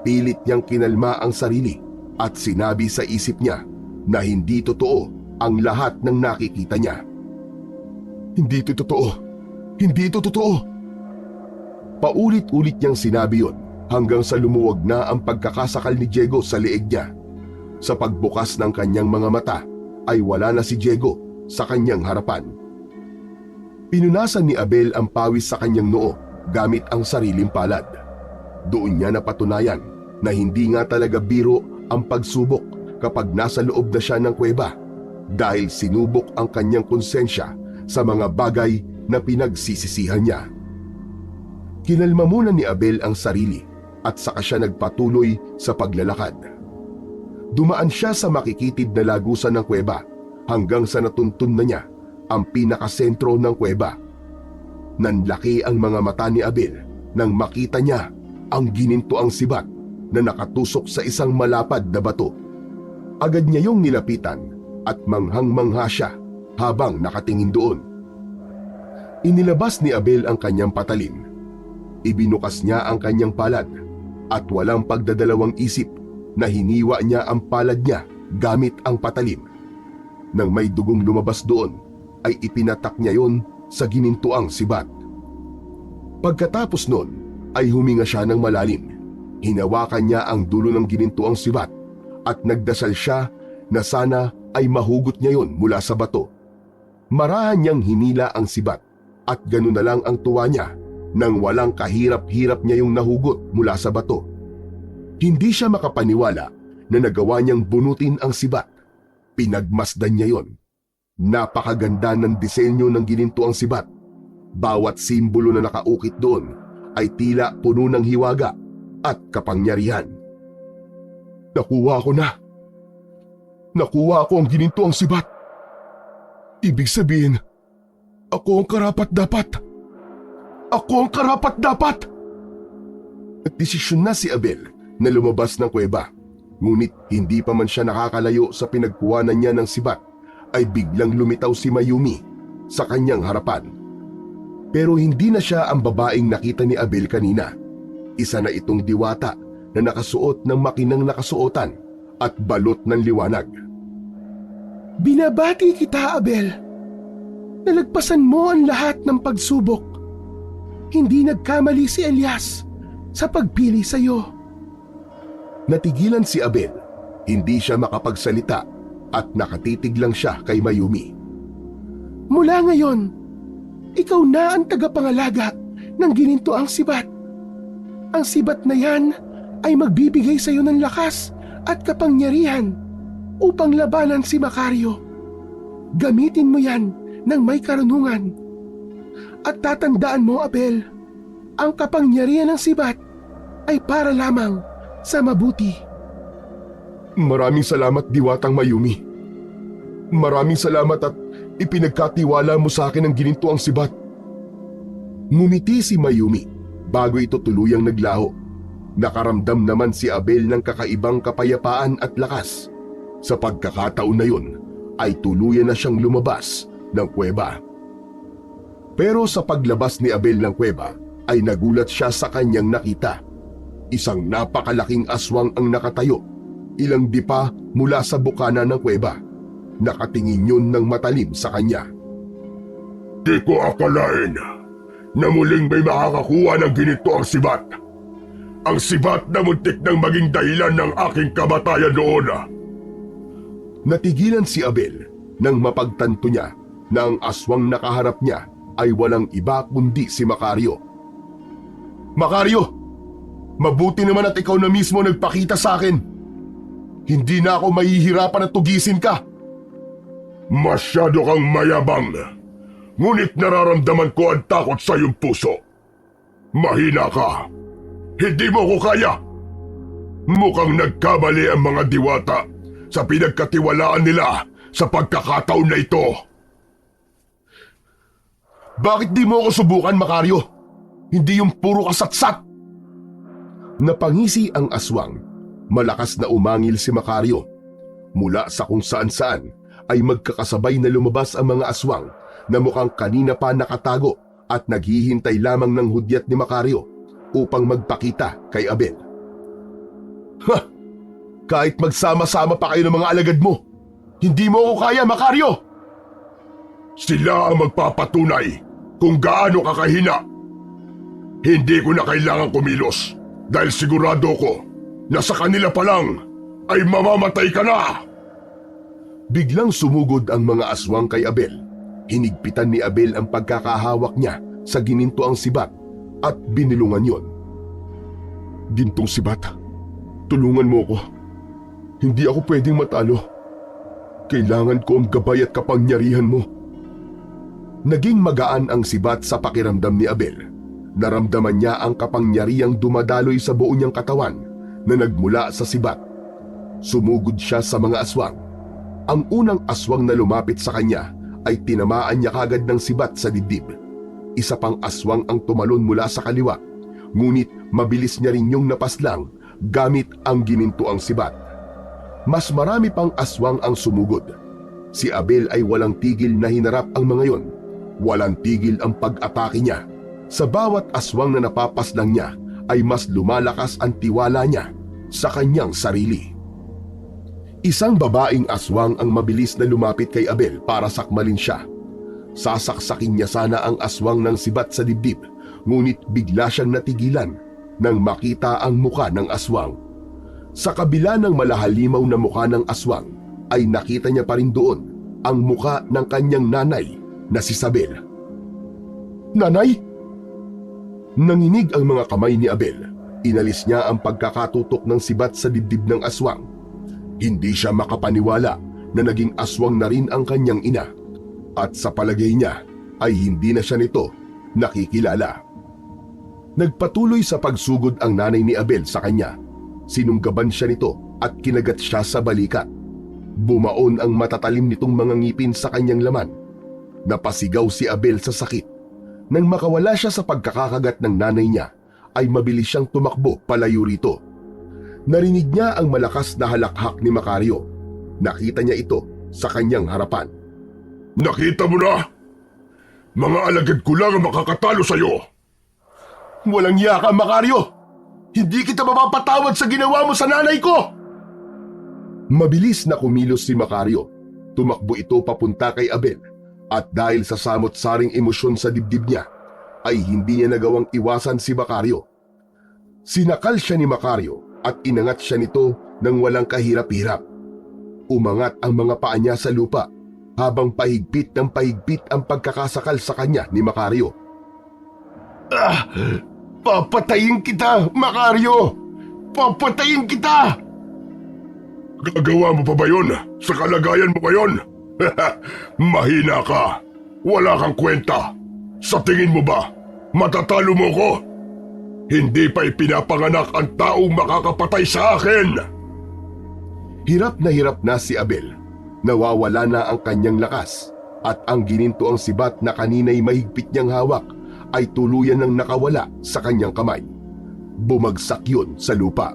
Pilit niyang kinalma ang sarili at sinabi sa isip niya na hindi totoo ang lahat ng nakikita niya. "Hindi ito totoo. Hindi ito totoo." Paulit-ulit niyang sinabi yon hanggang sa lumuwag na ang pagkakasakal ni Diego sa leeg niya. Sa pagbukas ng kanyang mga mata ay wala na si Diego sa kanyang harapan. Pinunasan ni Abel ang pawis sa kanyang noo gamit ang sariling palad. Doon niya napatunayan na hindi nga talaga biro ang pagsubok kapag nasa loob na siya ng kuweba dahil sinubok ang kanyang konsensya sa mga bagay na pinagsisisihan niya. Kinalma muna ni Abel ang sarili at saka siya nagpatuloy sa paglalakad. Dumaan siya sa makikitid na lagusan ng kuweba hanggang sa natuntun na niya ang pinakasentro ng kuweba. Nanlaki ang mga mata ni Abel nang makita niya ang ginintuang sibat na nakatusok sa isang malapad na bato. Agad niya yung nilapitan at manghang-mangha siya habang nakatingin doon. Inilabas ni Abel ang kanyang patalim. Ibinukas niya ang kanyang palad at walang pagdadalawang isip na hiniwa niya ang palad niya gamit ang patalim. Nang may dugong lumabas doon, ay ipinatak niya yon sa ginintuang sibat. Pagkatapos noon, ay huminga siya ng malalim. Hinawakan niya ang dulo ng ginintuang sibat at nagdasal siya na sana ay mahugot niya yon mula sa bato. Marahan niyang hinila ang sibat at ganoon na lang ang tuwa niya nang walang kahirap-hirap niya yung nahugot mula sa bato. Hindi siya makapaniwala na nagawa niyang bunutin ang sibat. Pinagmasdan niya yon. Napakaganda ng disenyo ng ginintuang sibat. Bawat simbolo na nakaukit doon ay tila puno ng hiwaga at kapangyarihan. "Nakuha ko na! nakuha ko ang ginintuang sibat. Ibig sabihin, ako ang karapat-dapat. Ako ang karapat-dapat! At desisyon na si Abel na lumabas ng kuweba. Ngunit hindi pa man siya nakakalayo sa pinagkuhanan niya ng sibat, ay biglang lumitaw si Mayumi sa kanyang harapan. Pero hindi na siya ang babaeng nakita ni Abel kanina. Isa na itong diwata na nakasuot ng makinang nakasuotan at balot ng liwanag. Binabati kita, Abel. Nalagpasan mo ang lahat ng pagsubok. Hindi nagkamali si Elias sa pagpili sa iyo. Natigilan si Abel. Hindi siya makapagsalita at nakatitig lang siya kay Mayumi. Mula ngayon, ikaw na ang tagapangalaga ng ginintuang sibat. Ang sibat na yan ay magbibigay sa iyo ng lakas at kapangyarihan upang labanan si Macario. Gamitin mo yan ng may karunungan. At tatandaan mo, Abel, ang kapangyarihan ng sibat ay para lamang sa mabuti. Maraming salamat, Diwatang Mayumi. Maraming salamat at ipinagkatiwala mo sa akin ang ginintuang sibat. Ngumiti si Mayumi bago ito tuluyang naglaho. Nakaramdam naman si Abel ng kakaibang kapayapaan at lakas. Sa pagkakataon na yun, ay tuluyan na siyang lumabas ng kuweba. Pero sa paglabas ni Abel ng kuweba, ay nagulat siya sa kanyang nakita. Isang napakalaking aswang ang nakatayo, ilang dipa mula sa bukana ng kuweba. Nakatingin yun ng matalim sa kanya. Di ko akalain na muling may makakakuha ng ginito ang sibat. Ang sibat na muntik nang maging dahilan ng aking kamatayan noon. Natigilan si Abel nang mapagtanto niya na ang aswang nakaharap niya ay walang iba kundi si Macario. Macario! Mabuti naman at ikaw na mismo nagpakita sa akin. Hindi na ako mahihirapan at tugisin ka. Masyado kang mayabang. Ngunit nararamdaman ko ang takot sa iyong puso. Mahina ka. Hindi mo ko kaya. Mukhang nagkamali ang mga diwata sa pinagkatiwalaan nila sa pagkakataon na ito. Bakit di mo ako subukan, Macario? Hindi yung puro kasatsat. Napangisi ang aswang. Malakas na umangil si Macario. Mula sa kung saan-saan ay magkakasabay na lumabas ang mga aswang na mukhang kanina pa nakatago at naghihintay lamang ng hudyat ni Macario upang magpakita kay Abel. Ha! Kahit magsama-sama pa kayo ng mga alagad mo, hindi mo ako kaya, Macario! Sila ang magpapatunay kung gaano ka kahina. Hindi ko na kailangan kumilos dahil sigurado ko na sa kanila pa lang ay mamamatay ka na. Biglang sumugod ang mga aswang kay Abel. Hinigpitan ni Abel ang pagkakahawak niya sa ginintuang sibat at binilungan yon. Gintong sibat, tulungan mo ko. Hindi ako pwedeng matalo. Kailangan ko ang gabay at kapangyarihan mo. Naging magaan ang sibat sa pakiramdam ni Abel. Naramdaman niya ang kapangyarihang dumadaloy sa buo niyang katawan na nagmula sa sibat. Sumugod siya sa mga aswang. Ang unang aswang na lumapit sa kanya ay tinamaan niya kagad ng sibat sa dibdib. Isa pang aswang ang tumalon mula sa kaliwa, ngunit mabilis niya rin yung napaslang gamit ang ginintuang sibat. Mas marami pang aswang ang sumugod. Si Abel ay walang tigil na hinarap ang mga yon. Walang tigil ang pag-atake niya. Sa bawat aswang na napapaslang niya ay mas lumalakas ang tiwala niya sa kanyang sarili. Isang babaeng aswang ang mabilis na lumapit kay Abel para sakmalin siya. Sasaksakin niya sana ang aswang ng sibat sa dibdib, ngunit bigla siyang natigilan nang makita ang muka ng aswang. Sa kabila ng malahalimaw na muka ng aswang, ay nakita niya pa rin doon ang muka ng kanyang nanay na si Sabel. Nanay? Nanginig ang mga kamay ni Abel. Inalis niya ang pagkakatutok ng sibat sa dibdib ng aswang. Hindi siya makapaniwala na naging aswang na rin ang kanyang ina. At sa palagay niya ay hindi na siya nito nakikilala. Nagpatuloy sa pagsugod ang nanay ni Abel sa kanya. Sinunggaban siya nito at kinagat siya sa balikat. Bumaon ang matatalim nitong mga ngipin sa kanyang laman. Napasigaw si Abel sa sakit. Nang makawala siya sa pagkakakagat ng nanay niya, ay mabilis siyang tumakbo palayo rito. Narinig niya ang malakas na halakhak ni Macario. Nakita niya ito sa kanyang harapan. Nakita mo na? Mga alagad ko lang ang makakatalo sa'yo. Walang iya ka, Macario! Hindi kita mapapatawad sa ginawa mo sa nanay ko! Mabilis na kumilos si Macario. Tumakbo ito papunta kay Abel at dahil sa samot-saring emosyon sa dibdib niya, ay hindi niya nagawang iwasan si Macario. Sinakal siya ni Macario at inangat siya nito nang walang kahirap-hirap. Umangat ang mga paa niya sa lupa habang pahigpit ng pahigpit ang pagkakasakal sa kanya ni Macario. Papatayin kita, Macario! Papatayin kita! Gagawa mo pa ba yun sa kalagayan mo ngayon? Mahina ka. Wala kang kwenta. Sa tingin mo ba, matatalo mo ko? Hindi pa ipinapanganak ang taong makakapatay sa akin. Hirap na si Abel. Nawawala na ang kanyang lakas at ang gininto ang sibat na kanina'y mahigpit niyang hawak ay tuluyan ng nakawala sa kanyang kamay. Bumagsak yun sa lupa.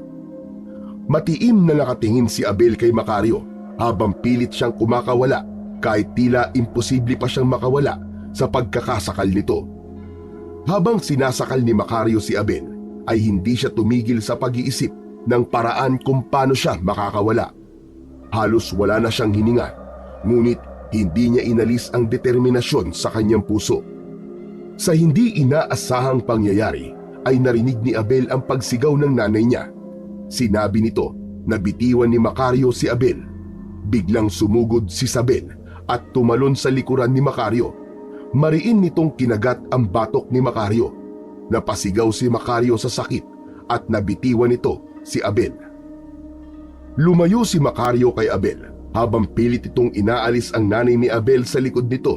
Matiim na nakatingin si Abel kay Macario habang pilit siyang kumakawala kahit tila imposible pa siyang makawala sa pagkakasakal nito. Habang sinasakal ni Macario si Abel ay hindi siya tumigil sa pag-iisip ng paraan kung paano siya makakawala. Halos wala na siyang hininga, ngunit hindi niya inalis ang determinasyon sa kanyang puso. Sa hindi inaasahang pangyayari ay narinig ni Abel ang pagsigaw ng nanay niya. Sinabi nito na bitiwan ni Macario si Abel. Biglang sumugod si Sabel at tumalon sa likuran ni Macario. Mariin nitong kinagat ang batok ni Macario. Napasigaw si Macario sa sakit at nabitiwan nito si Abel. Lumayo si Macario kay Abel habang pilit itong inaalis ang nanay ni Abel sa likod nito.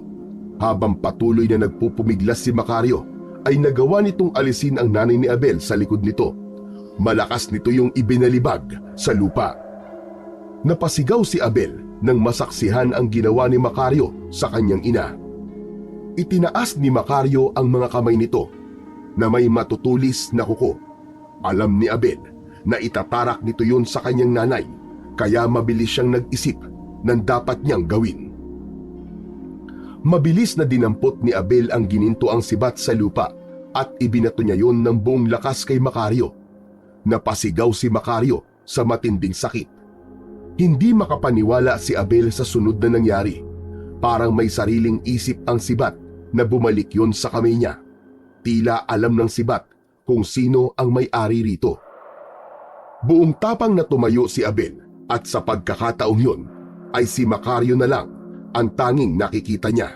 Habang patuloy na nagpupumiglas si Macario ay nagawa nitong alisin ang nanay ni Abel sa likod nito. Malakas nito yung ibinalibag sa lupa. Napasigaw si Abel nang masaksihan ang ginawa ni Macario sa kanyang ina. Itinaas ni Macario ang mga kamay nito na may matutulis na kuko. Alam ni Abel na itatarak nito yun sa kanyang nanay, kaya mabilis siyang nag-isip ng dapat niyang gawin. Mabilis na dinampot ni Abel ang gininto ang sibat sa lupa at ibinato niya yun ng buong lakas kay Macario. Napasigaw si Macario sa matinding sakit. Hindi makapaniwala si Abel sa sunod na nangyari. Parang may sariling isip ang sibat na bumalik yun sa kamay niya. Tila alam ng sibat kung sino ang may-ari rito. Buong tapang na tumayo si Abel at sa pagkakataong yun ay si Macario na lang ang tanging nakikita niya.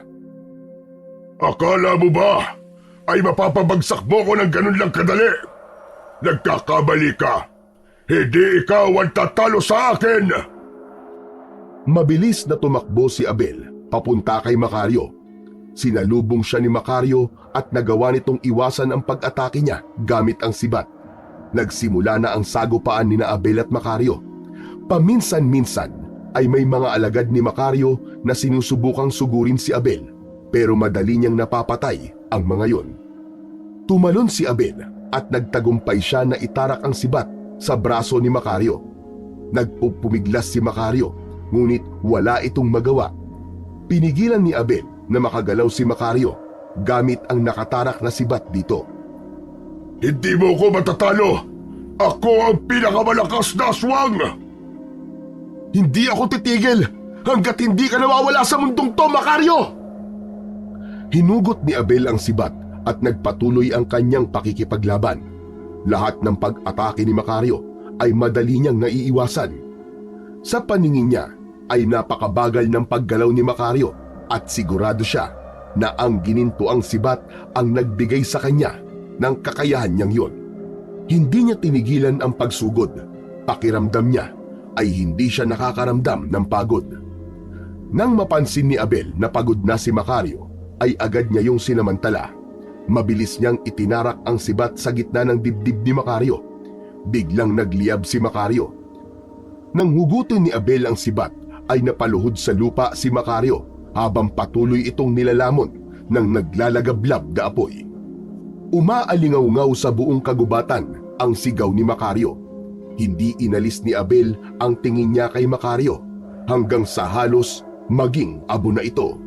Akala mo ba ay mapapabagsak mo ko ng ganun lang kadali? Nagkakamali ka. Hindi ikaw ang tatalo sa akin. Mabilis na tumakbo si Abel papunta kay Macario. Sinalubong siya ni Macario at nagawa nitong iwasan ang pag-atake niya gamit ang sibat. Nagsimula na ang sagupaan ni na Abel at Macario. Paminsan-minsan ay may mga alagad ni Macario na sinusubukang sugurin si Abel, pero madali niyang napapatay ang mga yon. Tumalon si Abel at nagtagumpay siya na itarak ang sibat sa braso ni Macario. Nagpupumiglas si Macario, ngunit wala itong magawa. Pinigilan ni Abel na makagalaw si Macario gamit ang nakatarak na sibat dito. Hindi mo ko matatalo. Ako ang pinakamalakas na aswang. Hindi ako titigil hanggat hindi ka nawawala sa mundong to, Macario! Hinugot ni Abel ang sibat at nagpatuloy ang kanyang pakikipaglaban. Lahat ng pag-atake ni Macario ay madali niyang naiiwasan. Sa paningin niya ay napakabagal ng paggalaw ni Macario at sigurado siya na ang gininto ang sibat ang nagbigay sa kanya ng kakayahan niyang yon. Hindi niya tinigilan ang pagsugod. Pakiramdam niya ay hindi siya nakakaramdam ng pagod. Nang mapansin ni Abel na pagod na si Macario, ay agad niya yung sinamantala. Mabilis niyang itinarak ang sibat sa gitna ng dibdib ni Macario. Biglang nagliyab si Macario. Nang hugutin ni Abel ang sibat, ay napaluhod sa lupa si Macario habang patuloy itong nilalamon ng naglalagablab na apoy. Umaalingaw-ngaw sa buong kagubatan ang sigaw ni Macario. Hindi inalis ni Abel ang tingin niya kay Macario hanggang sa halos maging abo na ito.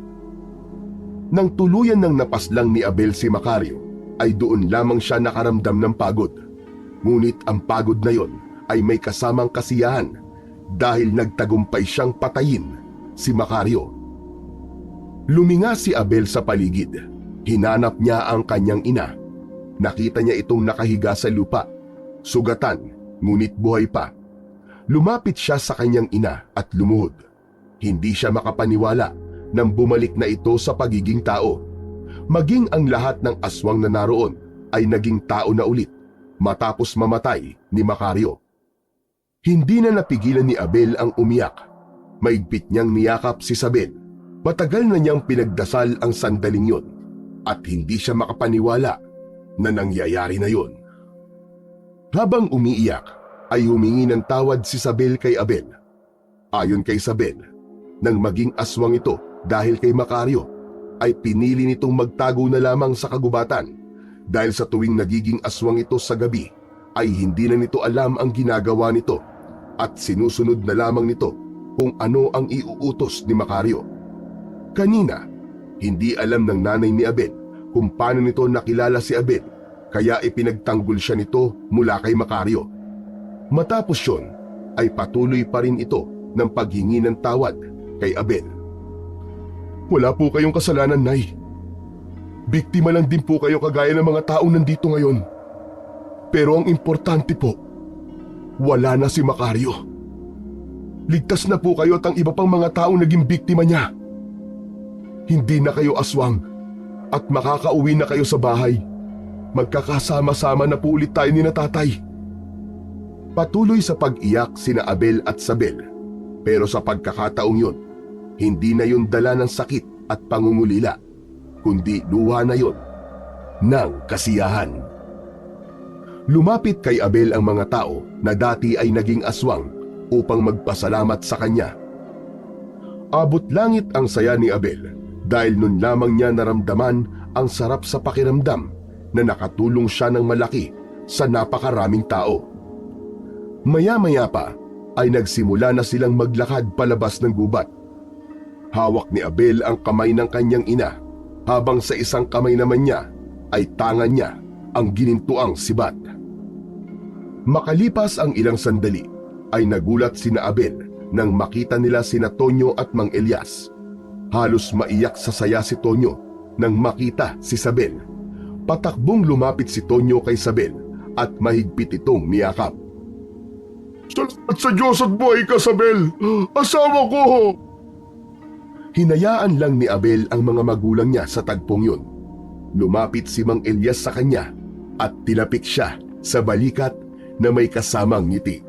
Nang tuluyan ng napaslang ni Abel si Macario, ay doon lamang siya nakaramdam ng pagod. Ngunit ang pagod na yon ay may kasamang kasiyahan dahil nagtagumpay siyang patayin si Macario. Luminga si Abel sa paligid. Hinanap niya ang kanyang ina. Nakita niya itong nakahiga sa lupa, sugatan, ngunit buhay pa. Lumapit siya sa kanyang ina at lumuhod. Hindi siya makapaniwala nang bumalik na ito sa pagiging tao. Maging ang lahat ng aswang na naroon ay naging tao na ulit matapos mamatay ni Macario. Hindi na napigilan ni Abel ang umiyak. Maigpit niyang niyakap si Isabel. Matagal na niyang pinagdasal ang sandaling yon at hindi siya makapaniwala na nangyayari na yon. Habang umiiyak, ay humingi ng tawad si Isabel kay Abel. Ayon kay Isabel, nang maging aswang ito dahil kay Macario, ay pinili nitong magtago na lamang sa kagubatan dahil sa tuwing nagiging aswang ito sa gabi ay hindi na nito alam ang ginagawa nito at sinusunod na lamang nito kung ano ang iuutos ni Macario. Kanina, hindi alam ng nanay ni Abel kung paano nito nakilala si Abel kaya ipinagtanggol siya nito mula kay Macario. Matapos yun, ay patuloy pa rin ito ng paghingi ng tawad kay Abel. Wala po kayong kasalanan, Nay. Biktima lang din po kayo kagaya ng mga taong nandito ngayon. Pero ang importante po, wala na si Macario. Ligtas na po kayo at ang iba pang mga taong naging biktima niya. Hindi na kayo aswang at makakauwi na kayo sa bahay. Magkakasama-sama na po ulit tayo ni na tatay. Patuloy sa pag-iyak sina Abel at Isabel. Pero sa pagkakataong yun, hindi na yun dala ng sakit at pangungulila, kundi luha na yun ng kasiyahan. Lumapit kay Abel ang mga tao na dati ay naging aswang upang magpasalamat sa kanya. Abot langit ang saya ni Abel dahil nun lamang niya naramdaman ang sarap sa pakiramdam na nakatulong siya ng malaki sa napakaraming tao. Maya-maya pa ay nagsimula na silang maglakad palabas ng gubat. Hawak ni Abel ang kamay ng kanyang ina habang sa isang kamay naman niya ay tangan niya ang ginintuang sibat. Makalipas ang ilang sandali ay nagulat sina Abel nang makita nila sina Tonyo at Mang Elias. Halos maiyak sa saya si Tonyo nang makita si Isabel. Patakbong lumapit si Tonyo kay Isabel at mahigpit itong niyakap. Salamat sa Diyos at buhay ka, Isabel! Asawa ko! Hinayaan lang ni Abel ang mga magulang niya sa tagpong yun. Lumapit si Mang Elias sa kanya at tinapik siya sa balikat na may kasamang ngiti.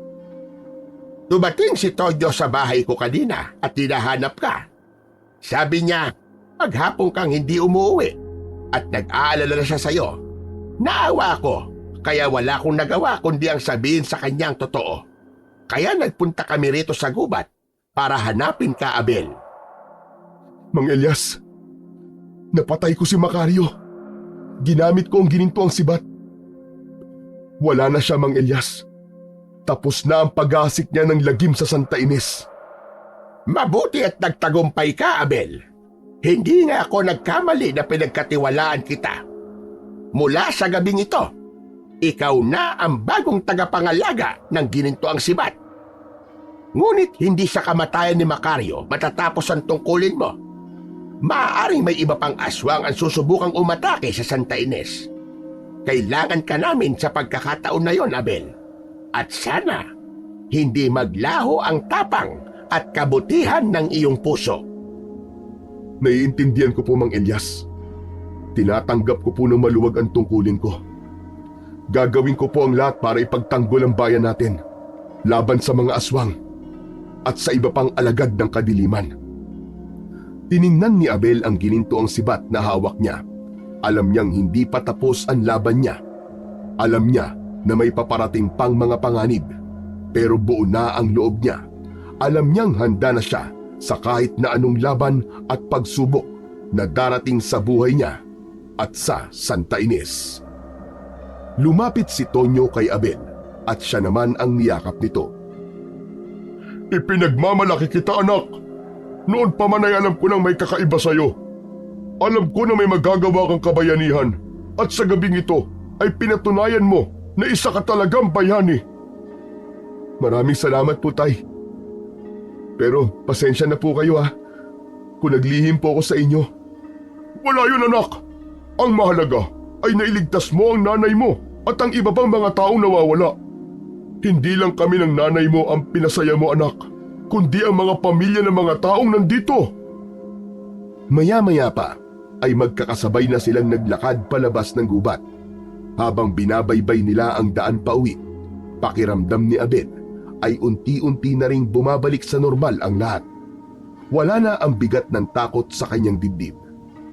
Dumating si Tonyo sa bahay ko kanina at hinahanap ka. Sabi niya, maghapon kang hindi umuwi at nag-aalala na siya sa'yo. Naawa ko, kaya wala akong nagawa kundi ang sabihin sa kanyang totoo. Kaya nagpunta kami rito sa gubat para hanapin ka, Abel. Mang Elias, napatay ko si Macario. Ginamit ko ang ginintuang sibat. Wala na siya, Mang Elias. Tapos na ang pag-asik niya ng lagim sa Santa Ines. Mabuti at nagtagumpay ka, Abel. Hindi nga ako nagkamali na pinagkatiwalaan kita. Mula sa gabing ito, ikaw na ang bagong tagapangalaga ng ginintuang sibat. Ngunit hindi sa kamatayan ni Macario matatapos ang tungkulin mo. Maaaring may iba pang aswang ang susubukang umatake sa Santa Ines. Kailangan ka namin sa pagkakataon na yon, Abel. At sana, hindi maglaho ang tapang at kabutihan ng iyong puso. Naiintindihan ko po, Mang Elias. Tinatanggap ko po ng maluwag ang tungkulin ko. Gagawin ko po ang lahat para ipagtanggol ang bayan natin laban sa mga aswang at sa iba pang alagad ng kadiliman. Tiningnan ni Abel ang ginintuang sibat na hawak niya. Alam niyang hindi pa tapos ang laban niya. Alam niya na may paparating pang mga panganib, pero buo na ang loob niya. Alam niyang handa na siya sa kahit na anong laban at pagsubok na darating sa buhay niya at sa Santa Ines. Lumapit si Tonyo kay Abel at siya naman ang niyakap nito. Ipinagmamalaki kita, anak. Noon pa man ay alam ko nang may kakaiba sa'yo. Alam ko na may magagawa kang kabayanihan at sa gabing ito ay pinatunayan mo na isa ka talagang bayani. Maraming salamat po, Tay. Pero pasensya na po kayo kung naglihim po ako sa inyo. Wala yun, anak. Ang mahalaga ay nailigtas mo ang nanay mo at ang iba pang mga taong nawawala. Hindi lang kami ng nanay mo ang pinasaya mo, anak, kundi ang mga pamilya ng mga taong nandito. Maya-maya pa ay magkakasabay na silang naglakad palabas ng gubat. Habang binabaybay nila ang daan pauwi, pakiramdam ni Abel ay unti-unti na ring bumabalik sa normal ang lahat. Wala na ang bigat ng takot sa kanyang dibdib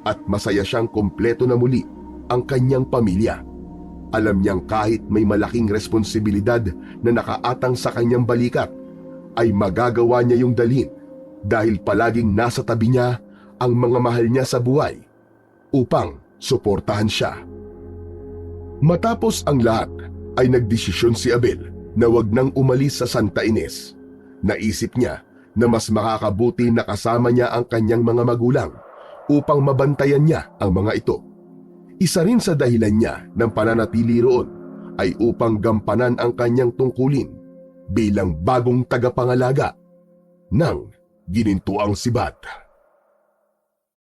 at masaya siyang kompleto na muli ang kanyang pamilya. Alam niyang kahit may malaking responsibilidad na nakaatang sa kanyang balikat, ay magagawa niya yung dalhin dahil palaging nasa tabi niya ang mga mahal niya sa buhay upang suportahan siya. Matapos ang lahat ay nagdesisyon si Abel na wag nang umalis sa Santa Ines. Naisip niya na mas makakabuti na kasama niya ang kanyang mga magulang upang mabantayan niya ang mga ito. Isa rin sa dahilan niya ng pananatili roon ay upang gampanan ang kanyang tungkulin bilang bagong tagapangalaga ng Ginintuang Sibat.